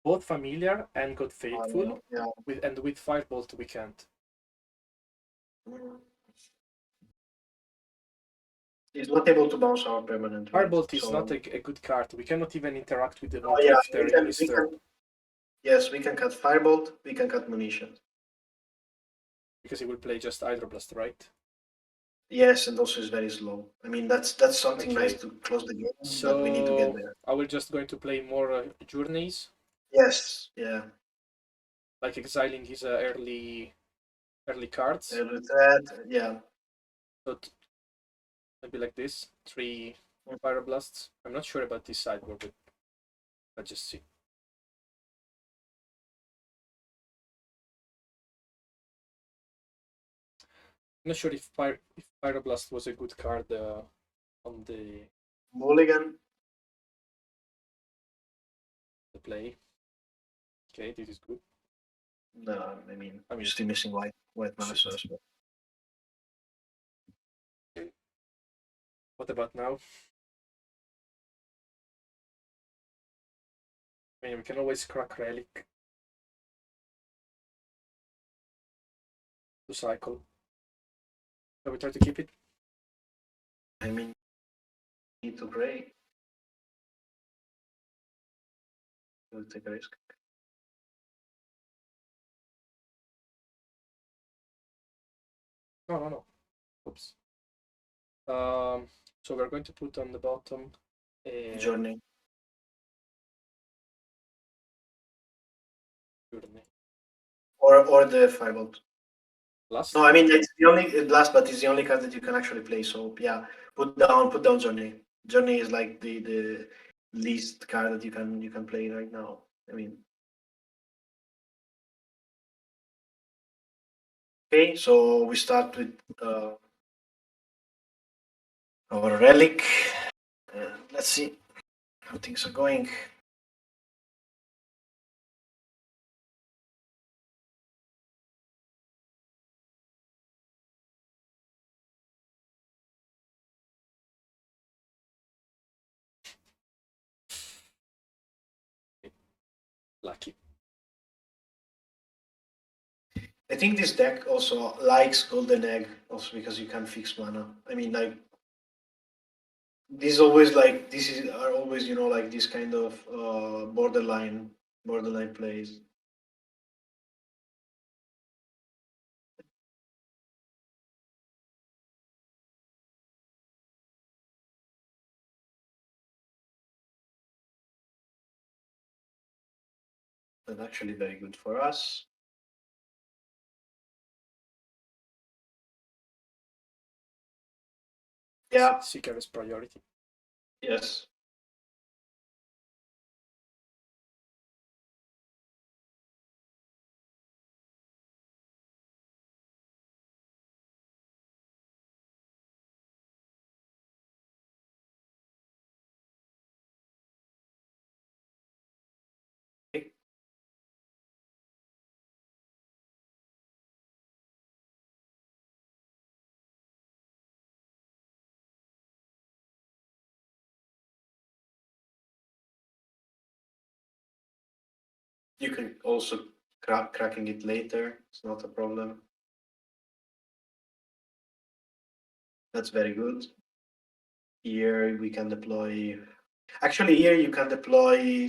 both Familiar and God Faithful. Yeah. With Firebolt we can't. He's not able to bounce our permanent. Firebolt right? is not a good card. We cannot even interact with the Oh yeah, Drifter in his turn. Yes, we can cut Firebolt, we can cut Munitions. Because he will play just Hydroblast, right? Yes, and also is very slow. I mean, that's something Okay. nice to close the game, So but we need to get there. I will just going to play more Journeys, Yes, yeah. like exiling his early cards. With that, yeah. So maybe like this, 3 Pyroblasts. I'm not sure about this sideboard, but let's just see. I'm not sure if Pyroblast was a good card on the Mulligan. play. Okay, this is good. No, I mean, you're still missing white mana source. But... Okay. What about now? I mean, we can always crack Relic to cycle. So we try to keep it. I mean, need to pray. We'll take a risk. No. Oops. So we're going to put on the bottom a Journey. Or the Firebolt. Blast. No, I mean it's the only blast, but it's the only card that you can actually play. So yeah, put down Journey. Journey is like the least card that you can play right now. I mean. Okay, so we start with our relic. Let's see how things are going. Lucky. I think this deck also likes Golden Egg, also because you can fix mana. I mean, like this is always like are always like this kind of borderline plays. That's actually very good for us. Yeah. Seeker is priority. Yes. You can also cracking it later. It's not a problem. That's very good. Here we can deploy. Actually, here you can deploy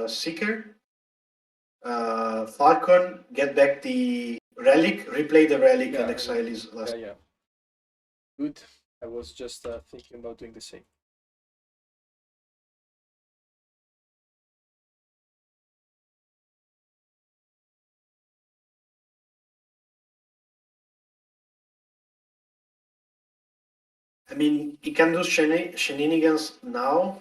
Seeker, Falcon, get back the relic, replay the relic, and exile his last. Yeah. Good. I was just thinking about doing the same. I mean, he can do shenanigans now.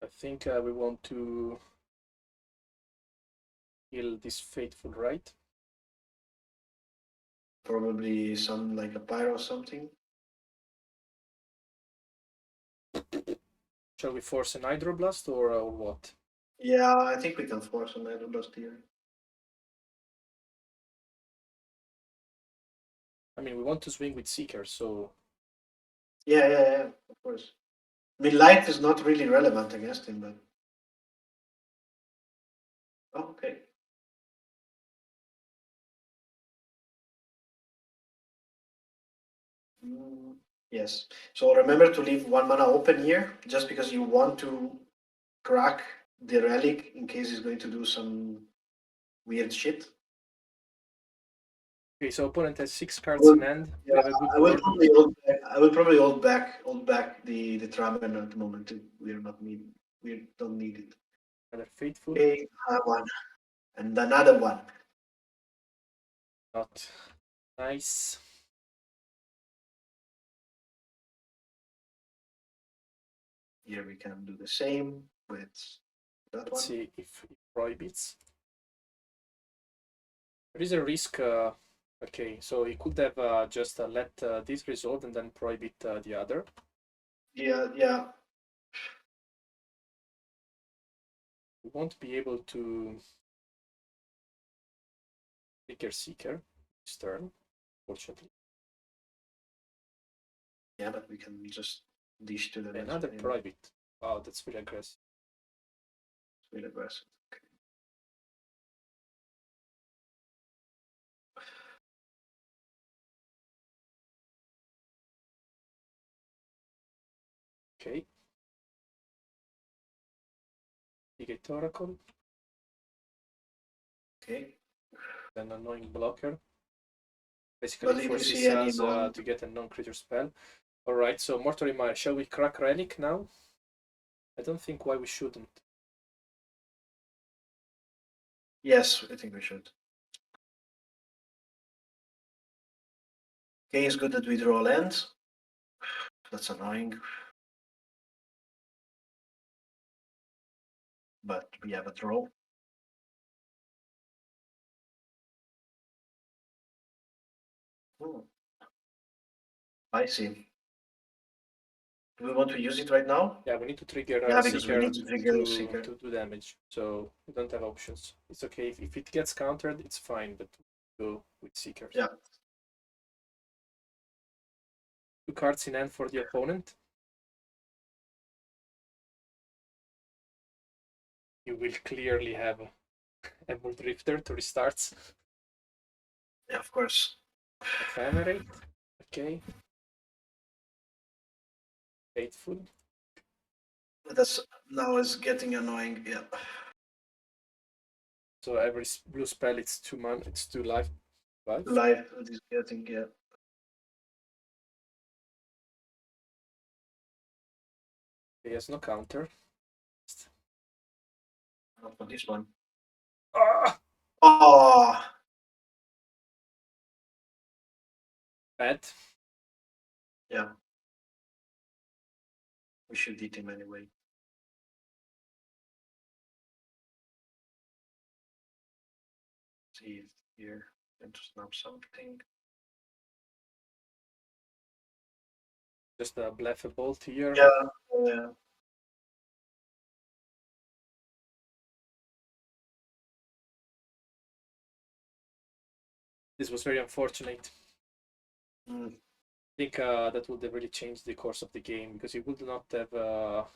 I think we want to kill this Fateful, right? Probably some like a pyro or something. Shall we force an Hydroblast or what? Yeah, I think we can force an Hydroblast here. I mean, we want to swing with Seeker, so... Yeah, of course. I mean, light is not really relevant against him, but... Oh, okay. Yes. So remember to leave 1 mana open here, just because you want to crack the relic in case he's going to do some weird shit. Okay, so opponent has 6 cards in hand. Yeah, We have a good I will board. probably hold back. I will probably hold back the Traben at the moment. We are not need. We don't need it. Another Fateful. Okay, one and another one. Not nice. Here we can do the same with that Let's one. see if it prohibits. There is a risk. Okay, so he could have just let this resolve and then prohibit the other. Yeah. We won't be able to Seeker this turn, fortunately. Yeah, but we can just dish to the next Another one. prohibit. Wow, that's very aggressive. It's really aggressive. Okay. Negate Oracle. Okay. An annoying blocker. But Basically if you forces see any us to get a non-creature spell. Alright, so Mortal Reminder. Shall we crack Relic now? I don't think why we shouldn't. Yes, I think we should. Okay, it's good that we draw lands. That's annoying. But we have a draw. I see. Do we want to use it right now? Yeah, we need to trigger Yeah, because we Seeker need to trigger to, Seeker. to do damage. So we don't have options. It's okay. If it gets countered, it's fine, but go with Seekers. Yeah. 2 cards in hand for the opponent. You will clearly have a Drifter to restart. Yeah, of course. Ephemerate. Okay. Faithful. That's now is getting annoying. Yeah. So every blue spell, it's 2 mana, it's 2 life. Life is getting, yeah. He has no counter. Not for this one. Ah! Oh, Bad. yeah. We should eat him anyway. See if here and to snap something. Just a bluff a bolt here. Yeah. This was very unfortunate. Mm. I think that would have really changed the course of the game because you would not have.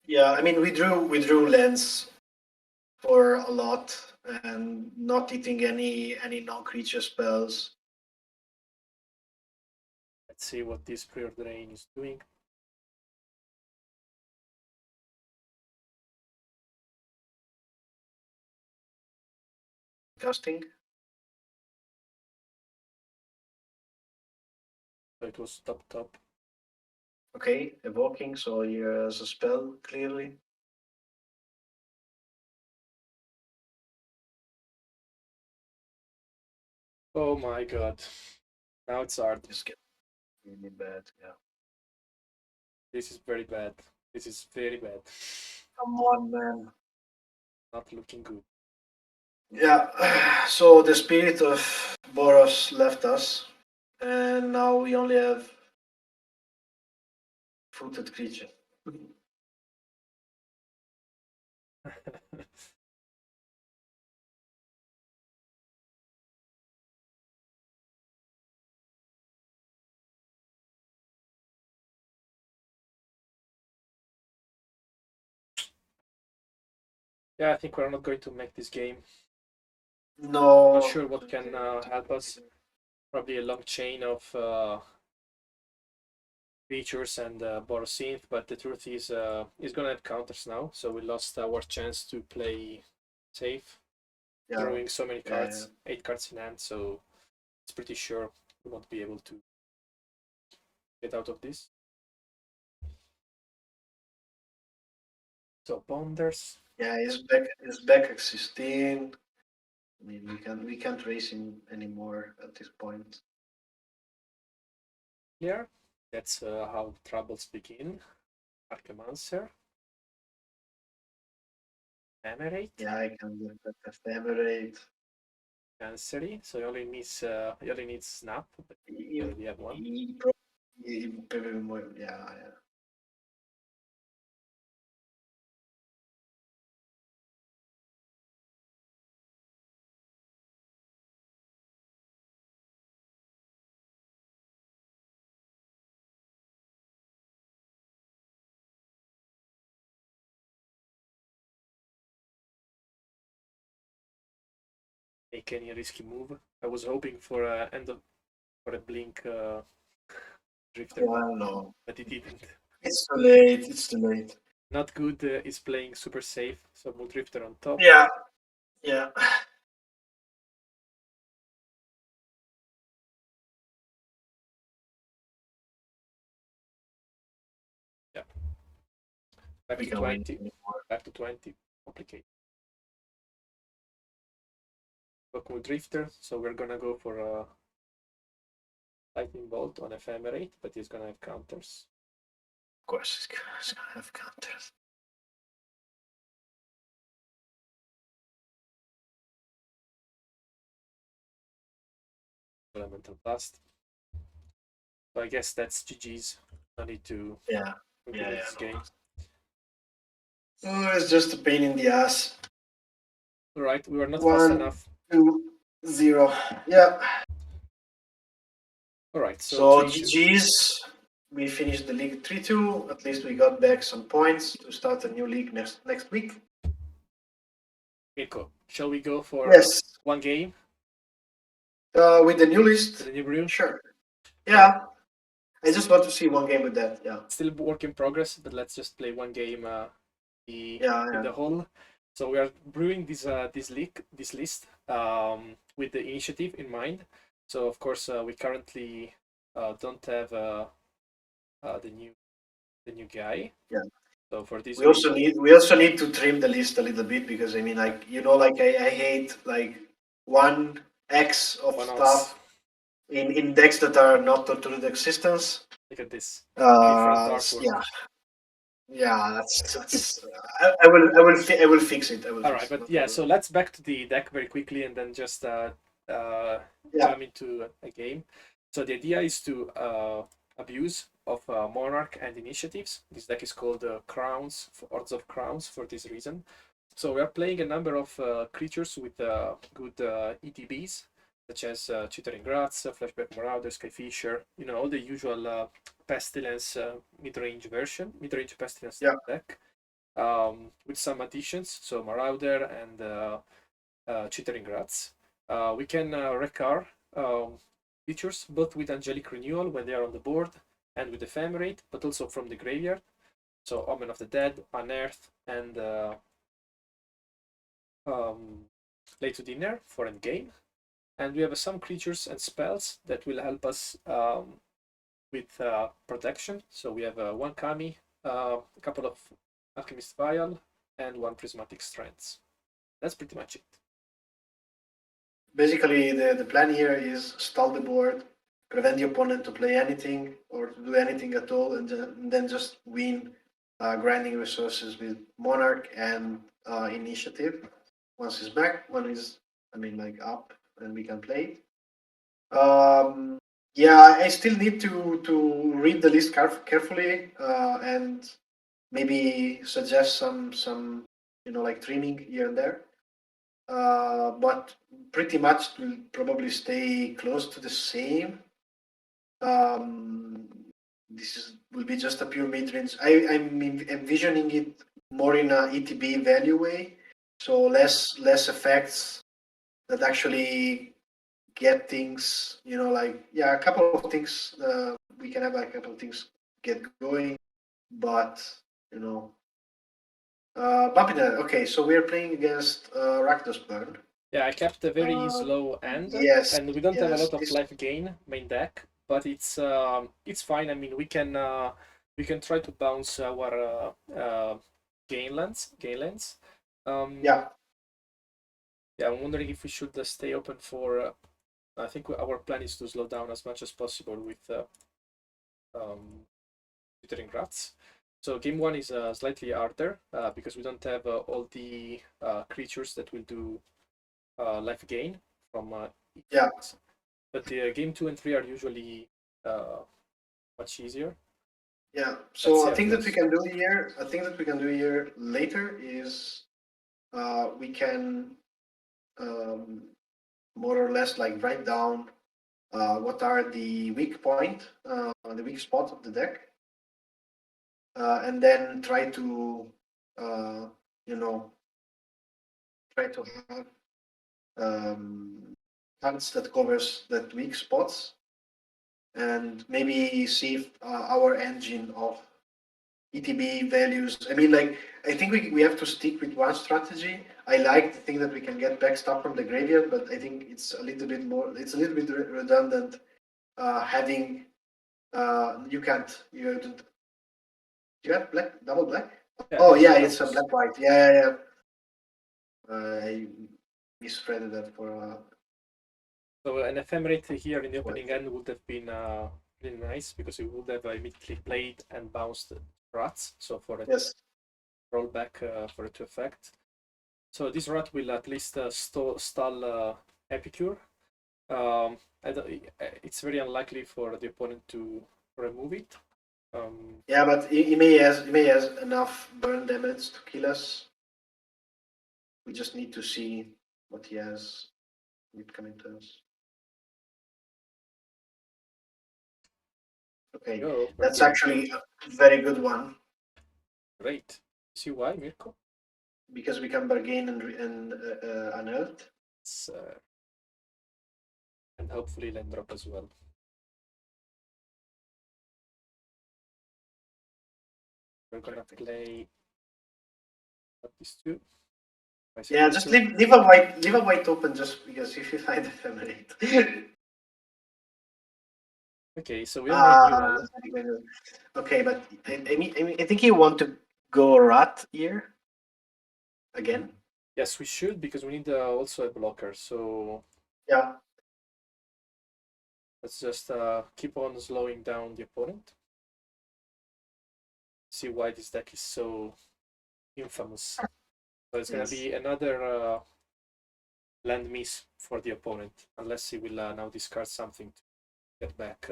Yeah, I mean, we drew lands for a lot and not eating any non-creature spells. Let's see what this preordering is doing. Casting. So it was top. Okay, evoking, so he has a spell clearly. Oh my god. Now it's hard. This gets really bad. Yeah. This is very bad. This is very bad. Come on, man. Not looking good. Yeah. So the spirit of Boros left us, and now we only have fruited creature. Yeah, I think we're not going to make this game. No. Not sure what can help us. Probably a long chain of creatures and Boros Synth, but the truth is he's gonna have counters now, so we lost our chance to play safe. Yeah. Drawing so many cards, Yeah. 8 cards in hand, so it's pretty sure we won't be able to get out of this. So Bonders. Yeah, he's back at 16. I mean, we can't race him anymore at this point. Here, that's how troubles begin. Archemancer. Emerate. Yeah, I can do that. Ephemerate. Chancery. So you only need Snap, but you already have one. Yeah. Make any risky move. I was hoping for a blink drifter, Well, no. but it didn't. It's too late. It's too late. Not good is playing super safe, so Moon Drifter on top. Yeah. Yeah. Yeah. Back We to can 20. win anymore. Back to 20. Complicated. Moon Drifter, so we're gonna go for a Lightning Bolt on Ephemerate, but he's gonna have counters. Of course, it's gonna have counters. Elemental Blast. So I guess that's GG's. No need to Yeah. continue this No. game. Oh, it's just a pain in the ass. Alright, we were not fast enough. 1-0. Yeah. Alright, So 3-2. GG's. We finished the league 3-2. At least we got back some points to start a new league next week. Mirko, shall we go for Yes. one game? With the new list? With the new brew? Sure. Yeah. I just want to see one game with that. Yeah. Still work in progress, but let's just play one game in the whole. So we are brewing this list with the initiative in mind. So of course we currently don't have the new guy. Yeah. So for this we also need to trim the list a little bit because I mean, like, I hate like 1x of stuff in decks that are not Tortured Existence. Look at this. Different artwork. Yeah, that's. I will fix it. All right, but yeah, so let's back to the deck very quickly and then just jump into a game. So the idea is to abuse of Monarch and initiatives. This deck is called Crowns, Orzhov Crowns, for this reason. So we are playing a number of creatures with good ETBs. such as Chittering Grats, Flashback Marauder, Skyfisher, all the usual Pestilence mid-range Pestilence deck, with some additions, so Marauder and Chittering Grats. We can recur features both with Angelic Renewal when they are on the board and with Ephemerate, but also from the graveyard. So Omen of the Dead, Unearth, and Late to Dinner for endgame. And we have some creatures and spells that will help us with protection. So we have one Kami, a couple of Alchemist Vial, and one Prismatic Strands. That's pretty much it. Basically, the plan here is stall the board, prevent the opponent to play anything or to do anything at all, and then just win grinding resources with Monarch and Initiative. Once he's back, up, and we can play it. Yeah, I still need to read the list carefully and maybe suggest some trimming here and there. But pretty much will probably stay close to the same. This will be just a pure mid-range. I'm envisioning it more in a ETB value way, so less effects that actually get things, a couple of things. We can have a couple of things get going, but bumping that. Okay, so we're playing against Rakdos Burn. Yeah, I kept a very slow end, yes, and we don't have a yes, lot of life gain main deck, but it's fine. I mean, we can try to bounce our gain lands. Yeah. Yeah, I'm wondering if we should stay open for. I think our plan is to slow down as much as possible with Chittering Rats. So game one is slightly harder because we don't have all the creatures that will do life gain from Yeah. but the game 2 and 3 are usually much easier. Yeah. So I think that we can do here. I think that we can do here later is we can more or less like write down what are the weak point, the weak spot of the deck, and then try to try to have cards that covers that weak spots, and maybe see if our engine of ETB values. I mean, I think we have to stick with one strategy. I like the thing that we can get back stuff from the graveyard, but I think it's a little bit redundant having you can't you don't you have black double black. Yeah, oh yeah, it's a black white. Yeah. I misread that for. So an ephemerate here in the opening end would have been really nice because it would have immediately played and bounced rats. So for a rollback for it to effect. So this rat will at least stall Epicure. It's very unlikely for the opponent to remove it. Yeah, but he may has enough burn damage to kill us. We just need to see what he has with coming to us. Okay, that's actually a very good one. Great. See why, Mirko? Because we can bargain and unearth. And hopefully land drop as well. We're gonna play these two. Yeah, just leave a white open just because if you find ephemerate. Okay, so we have renewal. Okay, but I think you want to go rat here again. Yes, we should because we need also a blocker. So yeah, let's just keep on slowing down the opponent. See why this deck is so infamous. So it's gonna be another land miss for the opponent unless he will now discard something to get back.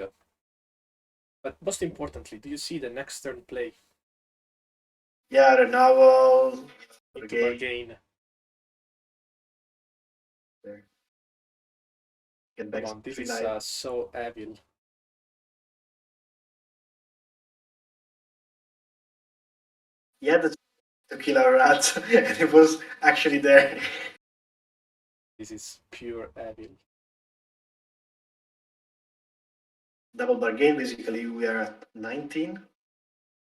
But most importantly, do you see the next turn play? Yeah, renewal. Into bargain. get back Come on, this 3 is life. so evil. Yeah, that's to kill our rat, and it was actually there. This is pure evil. Double bargain, basically, we are at 19,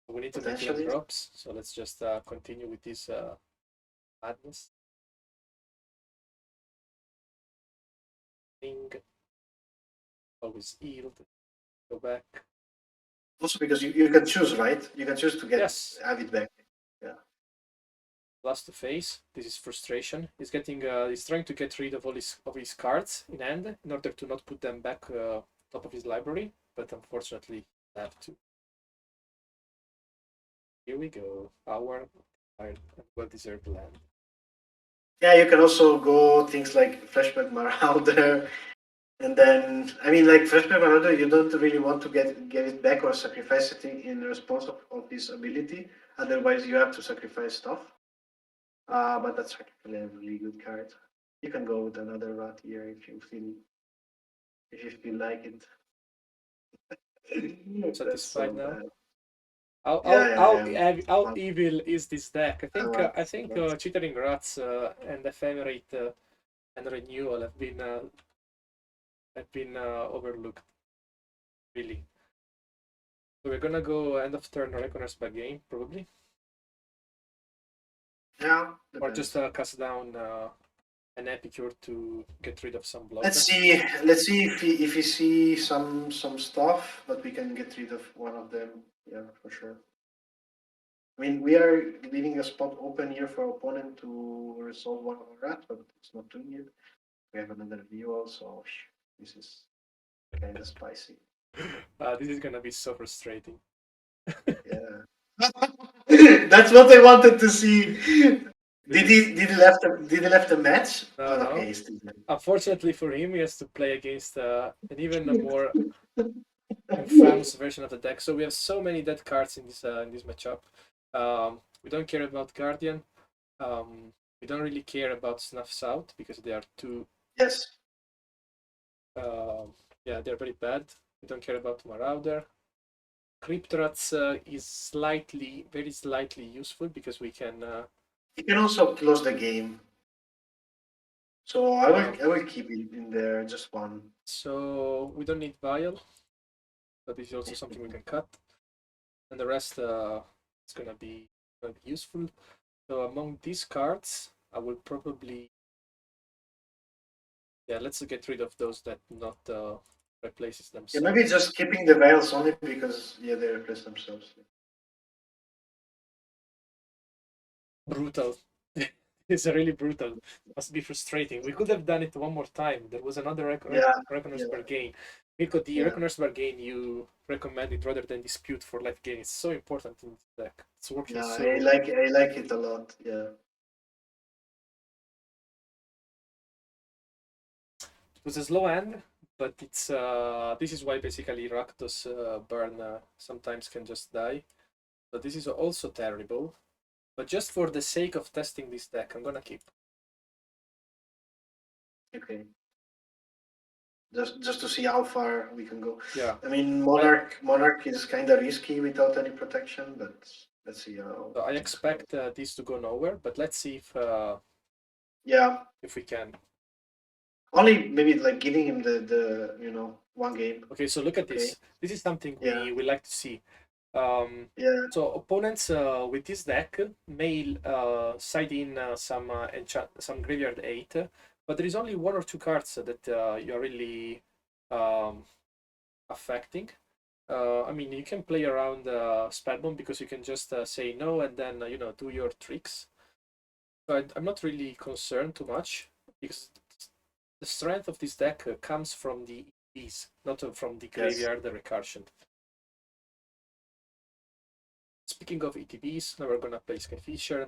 We need to make 11 potentially. drops, so let's just continue with this madness. Thing. Always yield. Go back. Also because you can choose, right? You can choose to Yes. have it back. Yeah. Plus to face. This is frustration. He's trying to get rid of all his cards in hand in order to not put them back top of his library, but unfortunately I have to. Here we go. Power, and well-deserved land. Yeah, you can also go things like Flashback Marauder, and then I mean, like Flashback Marauder, you don't really want to get it back or sacrifice it in response of his ability. Otherwise, you have to sacrifice stuff. But that's actually a really good card. You can go with another rat here if you feel like it. That's Satisfied so now. bad. How Yeah, how yeah, how, I am. how evil is this deck? I Rats, think rats. Chittering Rats and Ephemerate and Renewal have been overlooked. Really. So we're gonna go end of turn Reckoners by game probably, Yeah, or just depends. cast down an Epicure to get rid of some Let's blockers. see. Let's see if we see some stuff, but we can get rid of one of them. Yeah, for sure. I mean, we are leaving a spot open here for opponent to resolve one of our rats, but it's not doing it. We have another view also. This is kind of spicy. This is gonna be so frustrating. Yeah. That's what I wanted to see. Did he left a match? No, Oh, okay, no. he's still there. Unfortunately for him, he has to play against an even more infamous version of the deck. So we have so many dead cards in this matchup. We don't care about Guardian. We don't really care about Snuffs Out because they are too. Yes. Uh, yeah, they're very bad. We don't care about Marauder. Cryptrats is very slightly useful because we can. You can also close the game. So I will Yeah. I will keep it in there, just one. So we don't need Vial, but this is also something we can cut, and the rest is gonna be useful. So among these cards, I will probably let's get rid of those that not replaces Yeah, themselves. maybe just keeping the veils only because they replace themselves. Brutal. It's really brutal. Must be frustrating. We could have done it one more time. There was another Yeah, Reckoner's yeah, Bargain. Mirko, the yeah. Reckoner's Bargain you recommended rather than Dispute for life gain. It's so important in this deck. It's working Yeah, so I well. like it a lot. Yeah. It was a slow end, but it's this is why basically Rakdos burn sometimes can just die. But this is also terrible. But just for the sake of testing this deck, I'm gonna keep. Okay. Just to see how far we can go. Yeah. I mean, I Monarch is kind of risky without any protection, but let's see how I things go. expect this to go nowhere, but let's see Yeah, if we can. only maybe like giving him one game. Okay, so look It's at okay. this. This is something Yeah, we like to see. yeah, So opponents with this deck may side in some graveyard 8, but there is only one or two cards that you're really um, affecting. I mean, you can play around Spellbomb because you can just say no and then do your tricks. But I'm not really concerned too much because the strength of this deck comes from the ETBs, not from the yes. graveyard recursion. Speaking of ETBs, now we're gonna play Skyfisher.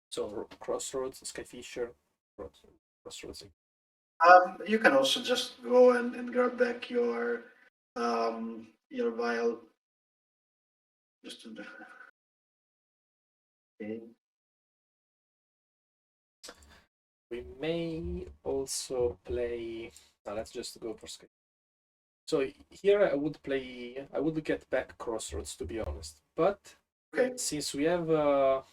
So Crossroads, Skyfisher, Crossroads. You can also just go and grab back your vial just to the game. We may also play. Now let's just go for Sky. So here I would get back Crossroads, to be honest. But since we have an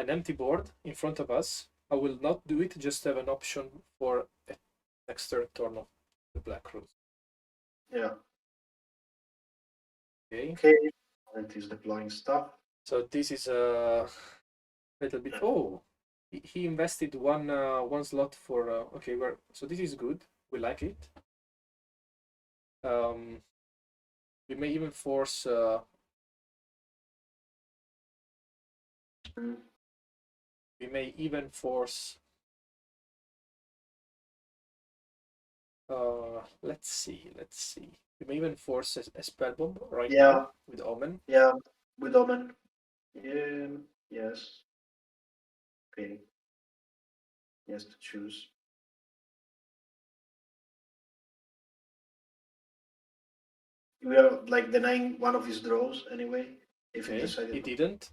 empty board in front of us, I will not do it, just have an option for a next turn of the Black Rose. Yeah. Okay. It is deploying stuff. So this is a little bit. Oh, he invested one slot for. Okay, so this is good. We like it. We may even force. We may even force. Let's see. We may even force a spell bomb right now with Omen. Yeah, with Omen. Yeah. Yes. Okay. Yes, to choose. We are like denying one of his draws anyway. If he decided. He didn't.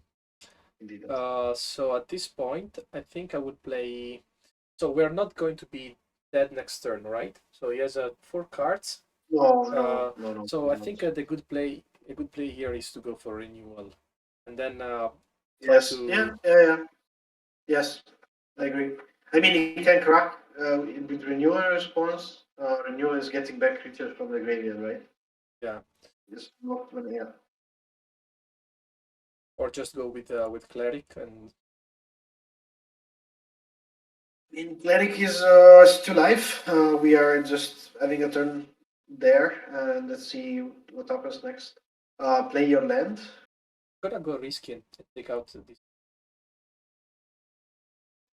So at this point, I think I would play. So we're not going to be dead next turn, right? So he has 4 cards. No. So I think a good play here is to go for renewal, and then yes, yeah. Yes, I agree. I mean, he can crack with renewal response. Renewal is getting back creatures from the graveyard, right? Yeah. Just not when, yeah. Or just go with cleric and. In cleric is still life. We are just having a turn there, and let's see what happens next. Play your land. I'm gonna go risky and take out this.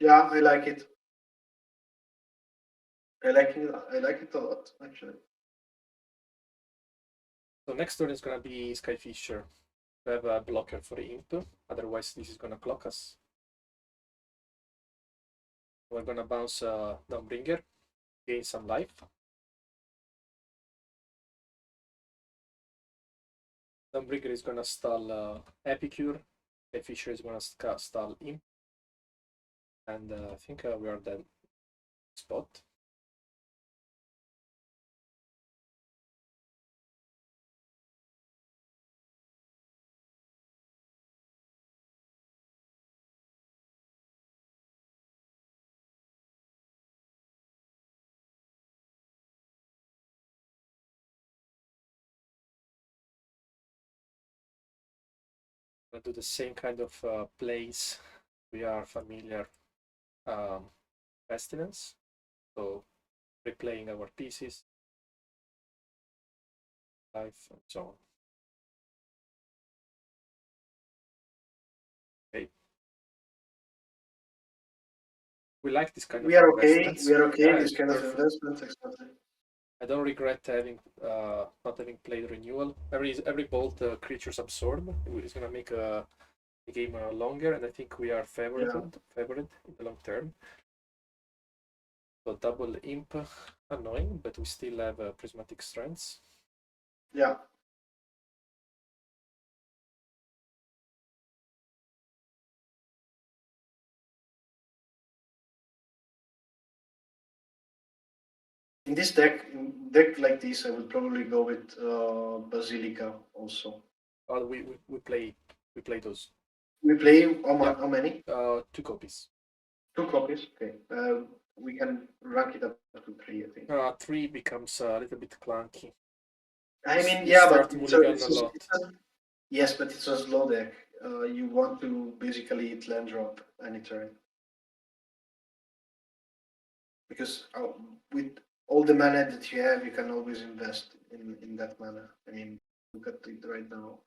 Yeah, I like it. I like it a lot, actually. So next turn is gonna be Skyfisher. We have a blocker for Imp. Otherwise, this is gonna clock us. We're gonna bounce Dawnbringer, gain some life. Dawnbringer is gonna stall Epicure. Skyfisher is gonna stall Imp. And I think we are dead spot. Do the same kind of plays we are familiar. Pestilence, so replaying our pieces, life, and so on. Okay. We like this kind of investments. We are okay. Yeah, this kind of investments, exactly. I don't regret having not having played renewal. Every bolt creatures absorb is gonna make the game longer, and I think we are favored in the long term. So double imp, annoying, but we still have prismatic strengths. Yeah. In this deck like this, I would probably go with Basilica also. We play those. We play how many? 2 copies. 2 copies. Okay. We can rank it up to 3, I think. 3 becomes a little bit clunky. I mean, but it's a lot. Yes, but it's a slow deck. You want to basically land drop any turn. Because with all the mana that you have, you can always invest in that mana. I mean, look at it right now.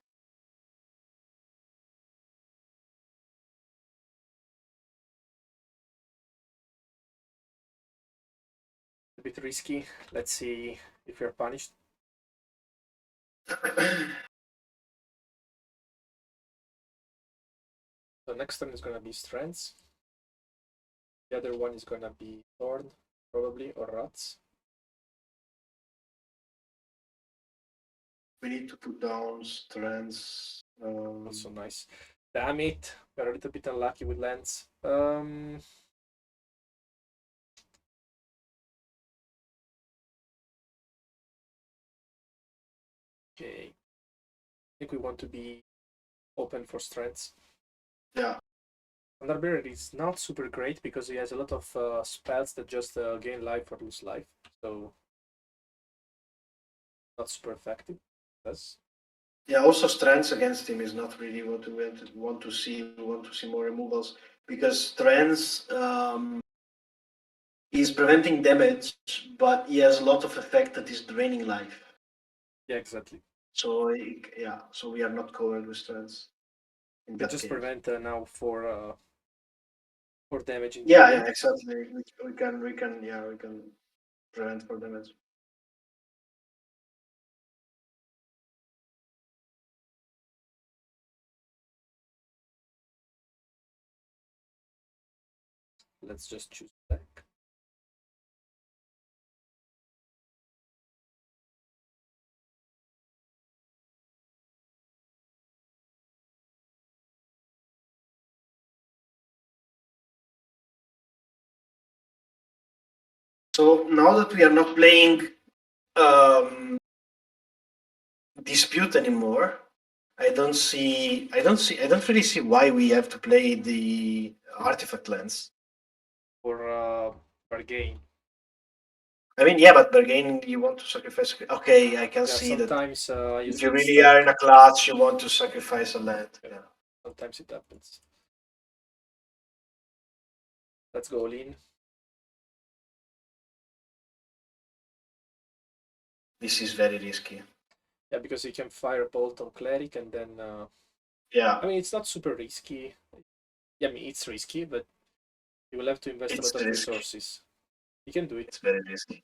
A bit risky. Let's see if you're punished. The next turn is gonna be Strengths. The other one is gonna be Thorn, probably, or Rats. We need to put down Strengths. Also nice. Damn it, we're a little bit unlucky with lands. Okay. I think we want to be open for strengths. Yeah. Thunderbeard is not super great because he has a lot of spells that just gain life or lose life. So not super effective. Yes. Yeah, also strengths against him is not really what we want to see. We want to see more removals because strengths is preventing damage, but he has a lot of effect that is draining life. Yeah, exactly. So yeah, so we are not covered with strengths in We that just case. prevent now for damaging the Yeah, enemy. yeah, exactly. We can prevent for damage. Let's just choose black. So now that we are not playing dispute anymore, I don't really see why we have to play the artifact lens. For bargain. I mean, yeah, but bargain, you want to sacrifice. Okay, I can Yeah, see that. sometimes you If you get really are stuck. in a clutch, you want to sacrifice a land. Yeah, Yeah. sometimes it happens. Let's go all in. This is very risky. Yeah, because you can fire bolt on cleric and then. Yeah, I mean, it's not super risky. Yeah, I mean, it's risky, but you will have to invest a it's lot of risky. resources. You can do it, It's very risky.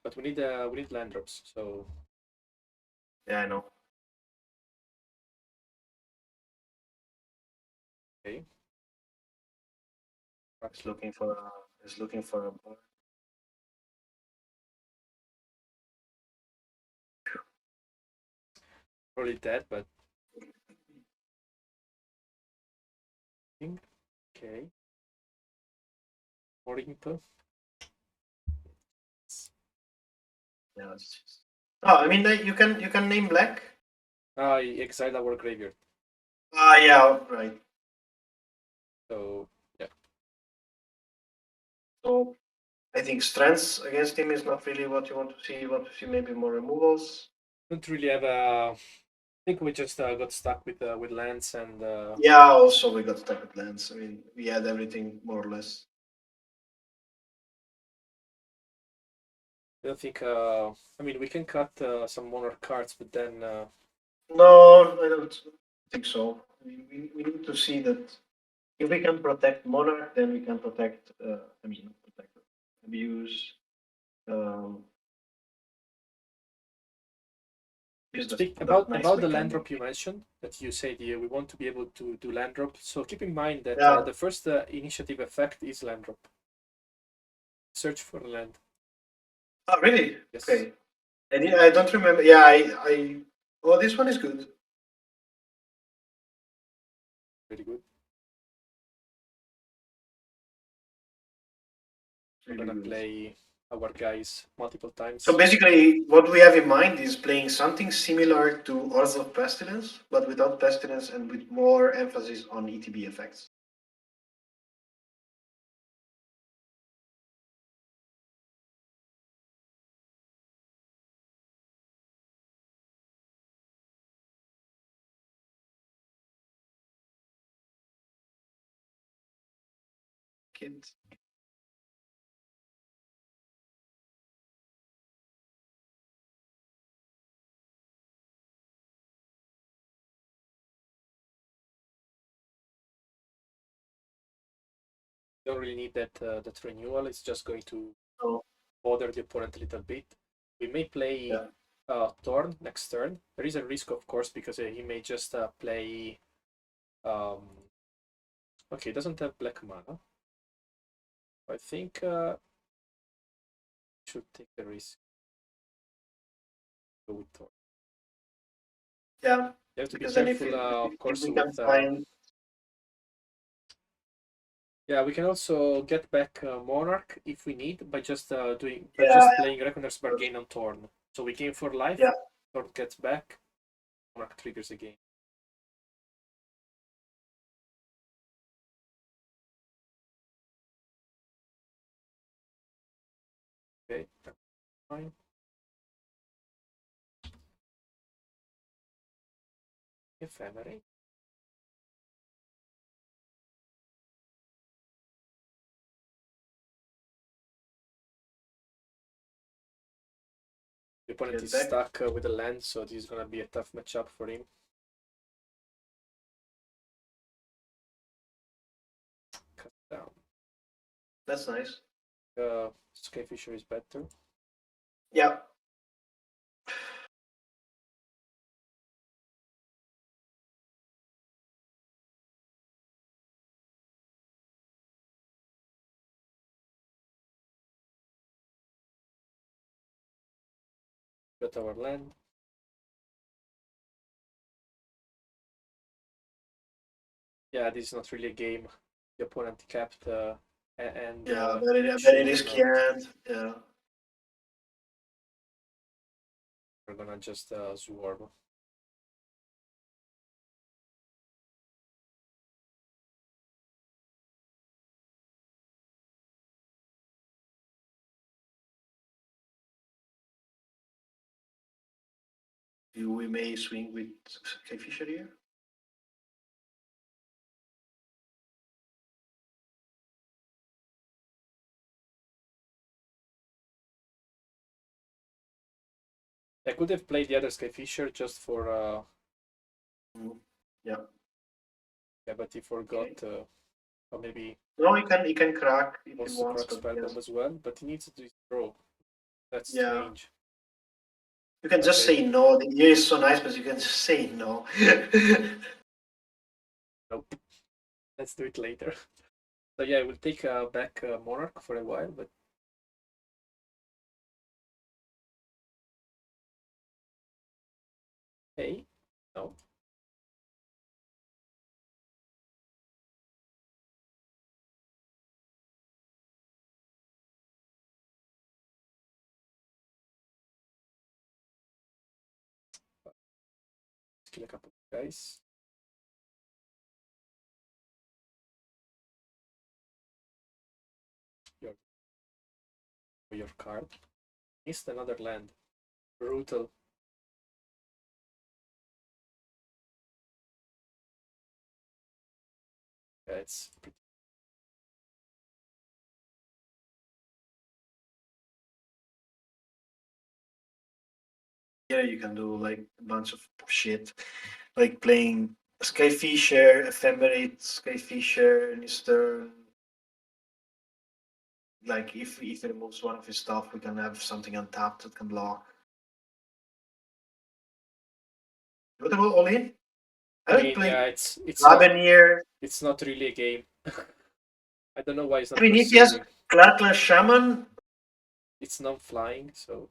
but we need land drops. So Yeah, I know. okay, He's looking for a. He's looking for a. probably dead, but okay. More imp. Yeah. Oh, I mean, you can name black. I exile our graveyard. Ah, yeah, right. So yeah, So I think strengths against him is not really what you want to see. You want to see maybe more removals. don't really have a. I think we just got stuck with lands and. Yeah, also we got stuck with lands. I mean, we had everything more or less. I don't think. I mean, we can cut some monarch cards, but then. No, I don't think so. We need to see that if we can protect monarch, then we can protect. I mean, not protect, abuse. Um, use Speak that nice about the land drop mechanic. you mentioned that you said we want to be able to do land drop. So keep in mind that Yeah. the first initiative effect is land drop. Search for land. Oh, really? Yes, Okay. I don't remember. Yeah, I. Oh, this one is good. very good. We're Really gonna good. play our guys multiple So times. basically, what we have in mind is playing something similar to Orzhov Pestilence, but without Pestilence and with more emphasis on ETB effects. Kid. Don't really need that renewal. It's just going to Oh, bother the opponent a little bit. We may play yeah. Thorn next turn. There is a risk, of course, because he may just play. Um, okay, doesn't have black mana. I think should take the risk. Go with Thorn. Yeah, You have to be because then careful, of if course, we can with find Yeah, we can also get back Monarch if we need by just Yeah, playing Reckoner's Bargain on turn. So we gain 4 life, yeah. turn gets back, Monarch triggers again. Okay, that's fine. Ephemerate. The opponent Get is back. stuck with a land, so this is gonna be a tough matchup for him. Cut down. That's nice. Skyfisher is better. Yeah. Got our land. Yeah, this is not really a game. The opponent capped and Yeah, should very not. risky hand. Yeah. We're gonna just swarm. We may swing with Kingfisher here. I could have played the other Skyfisher just for Yeah. yeah, but he forgot Okay. or maybe No, he can crack if he wants to wants, crack but Spellbomb yes. as well, but he needs to draw. That's Yeah. strange. You can just Okay. say no. The ear is so nice, but you can just say no. Nope. Let's do it later. So yeah, we'll take back Monarch for a while, but hey, no. Let's kill a couple of guys. Your card. Missed another land. Brutal. Yeah, it's pretty. Yeah, you can do like a bunch of shit, like playing Skyfisher, Ephemerate, Skyfisher, Nister. Like if he removes one of his stuff, we can have something untapped that can block. What about all in? I I don't mean, yeah, play it's not Ravenir. it's not really a game. I don't know why it's I not mean, if he has proceeding. Clatla Shaman, It's non-flying, so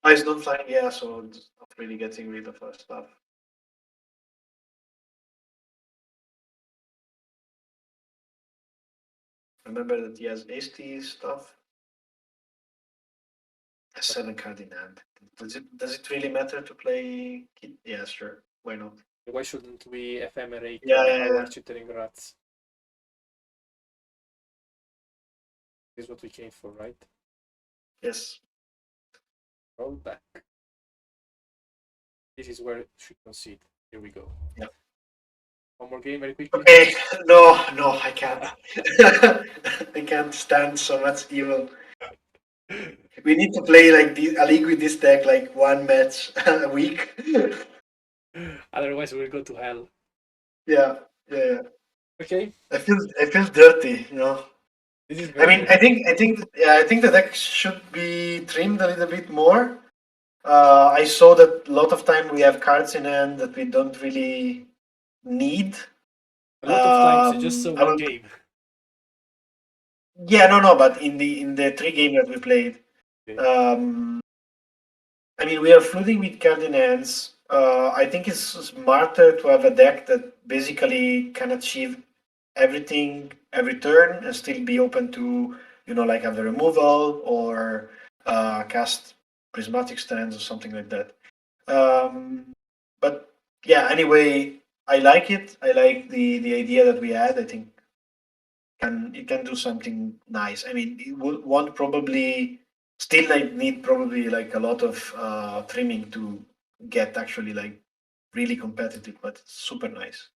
he's not flying, yeah, so it's not really getting rid of our stuff. Remember that he has hasty stuff. A 7 card in hand. Does it really matter to play? Yeah, sure. Why not? why shouldn't we ephemerate Yeah, yeah, our yeah. chittering rats? Is what we came for, right? Yes. Roll back. This is where it should concede. Here we go. Yeah. One more game very quickly. Okay. No, I can't. I can't stand so much evil. We need to play like a league with this deck, like one match a week. Otherwise, we'll go to hell. Yeah, yeah. Okay. I feel dirty, you know. This is I very mean, dirty. I think the deck should be trimmed a little bit more. I saw that a lot of time we have cards in hand that we don't really need. A lot of times you just saw I one will. game. Yeah, no, but in the 3 games that we played, Okay. um, I mean, we are flooding with card in hands. I think it's smarter to have a deck that basically can achieve everything every turn and still be open to, like have the removal or cast prismatic stands or something like that. But yeah, anyway, I like it. I like the idea that we had. I think it can do something nice. I mean, it won't probably still need probably like a lot of trimming to get actually like really competitive, but it's super nice.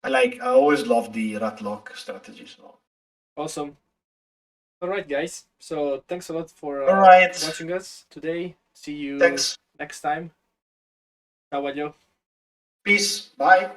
I always love the rat lock strategy. So Awesome. All right, guys. So thanks a lot for all right, watching us today. See you thanks. next time. Ciao, Walio. Peace. Bye.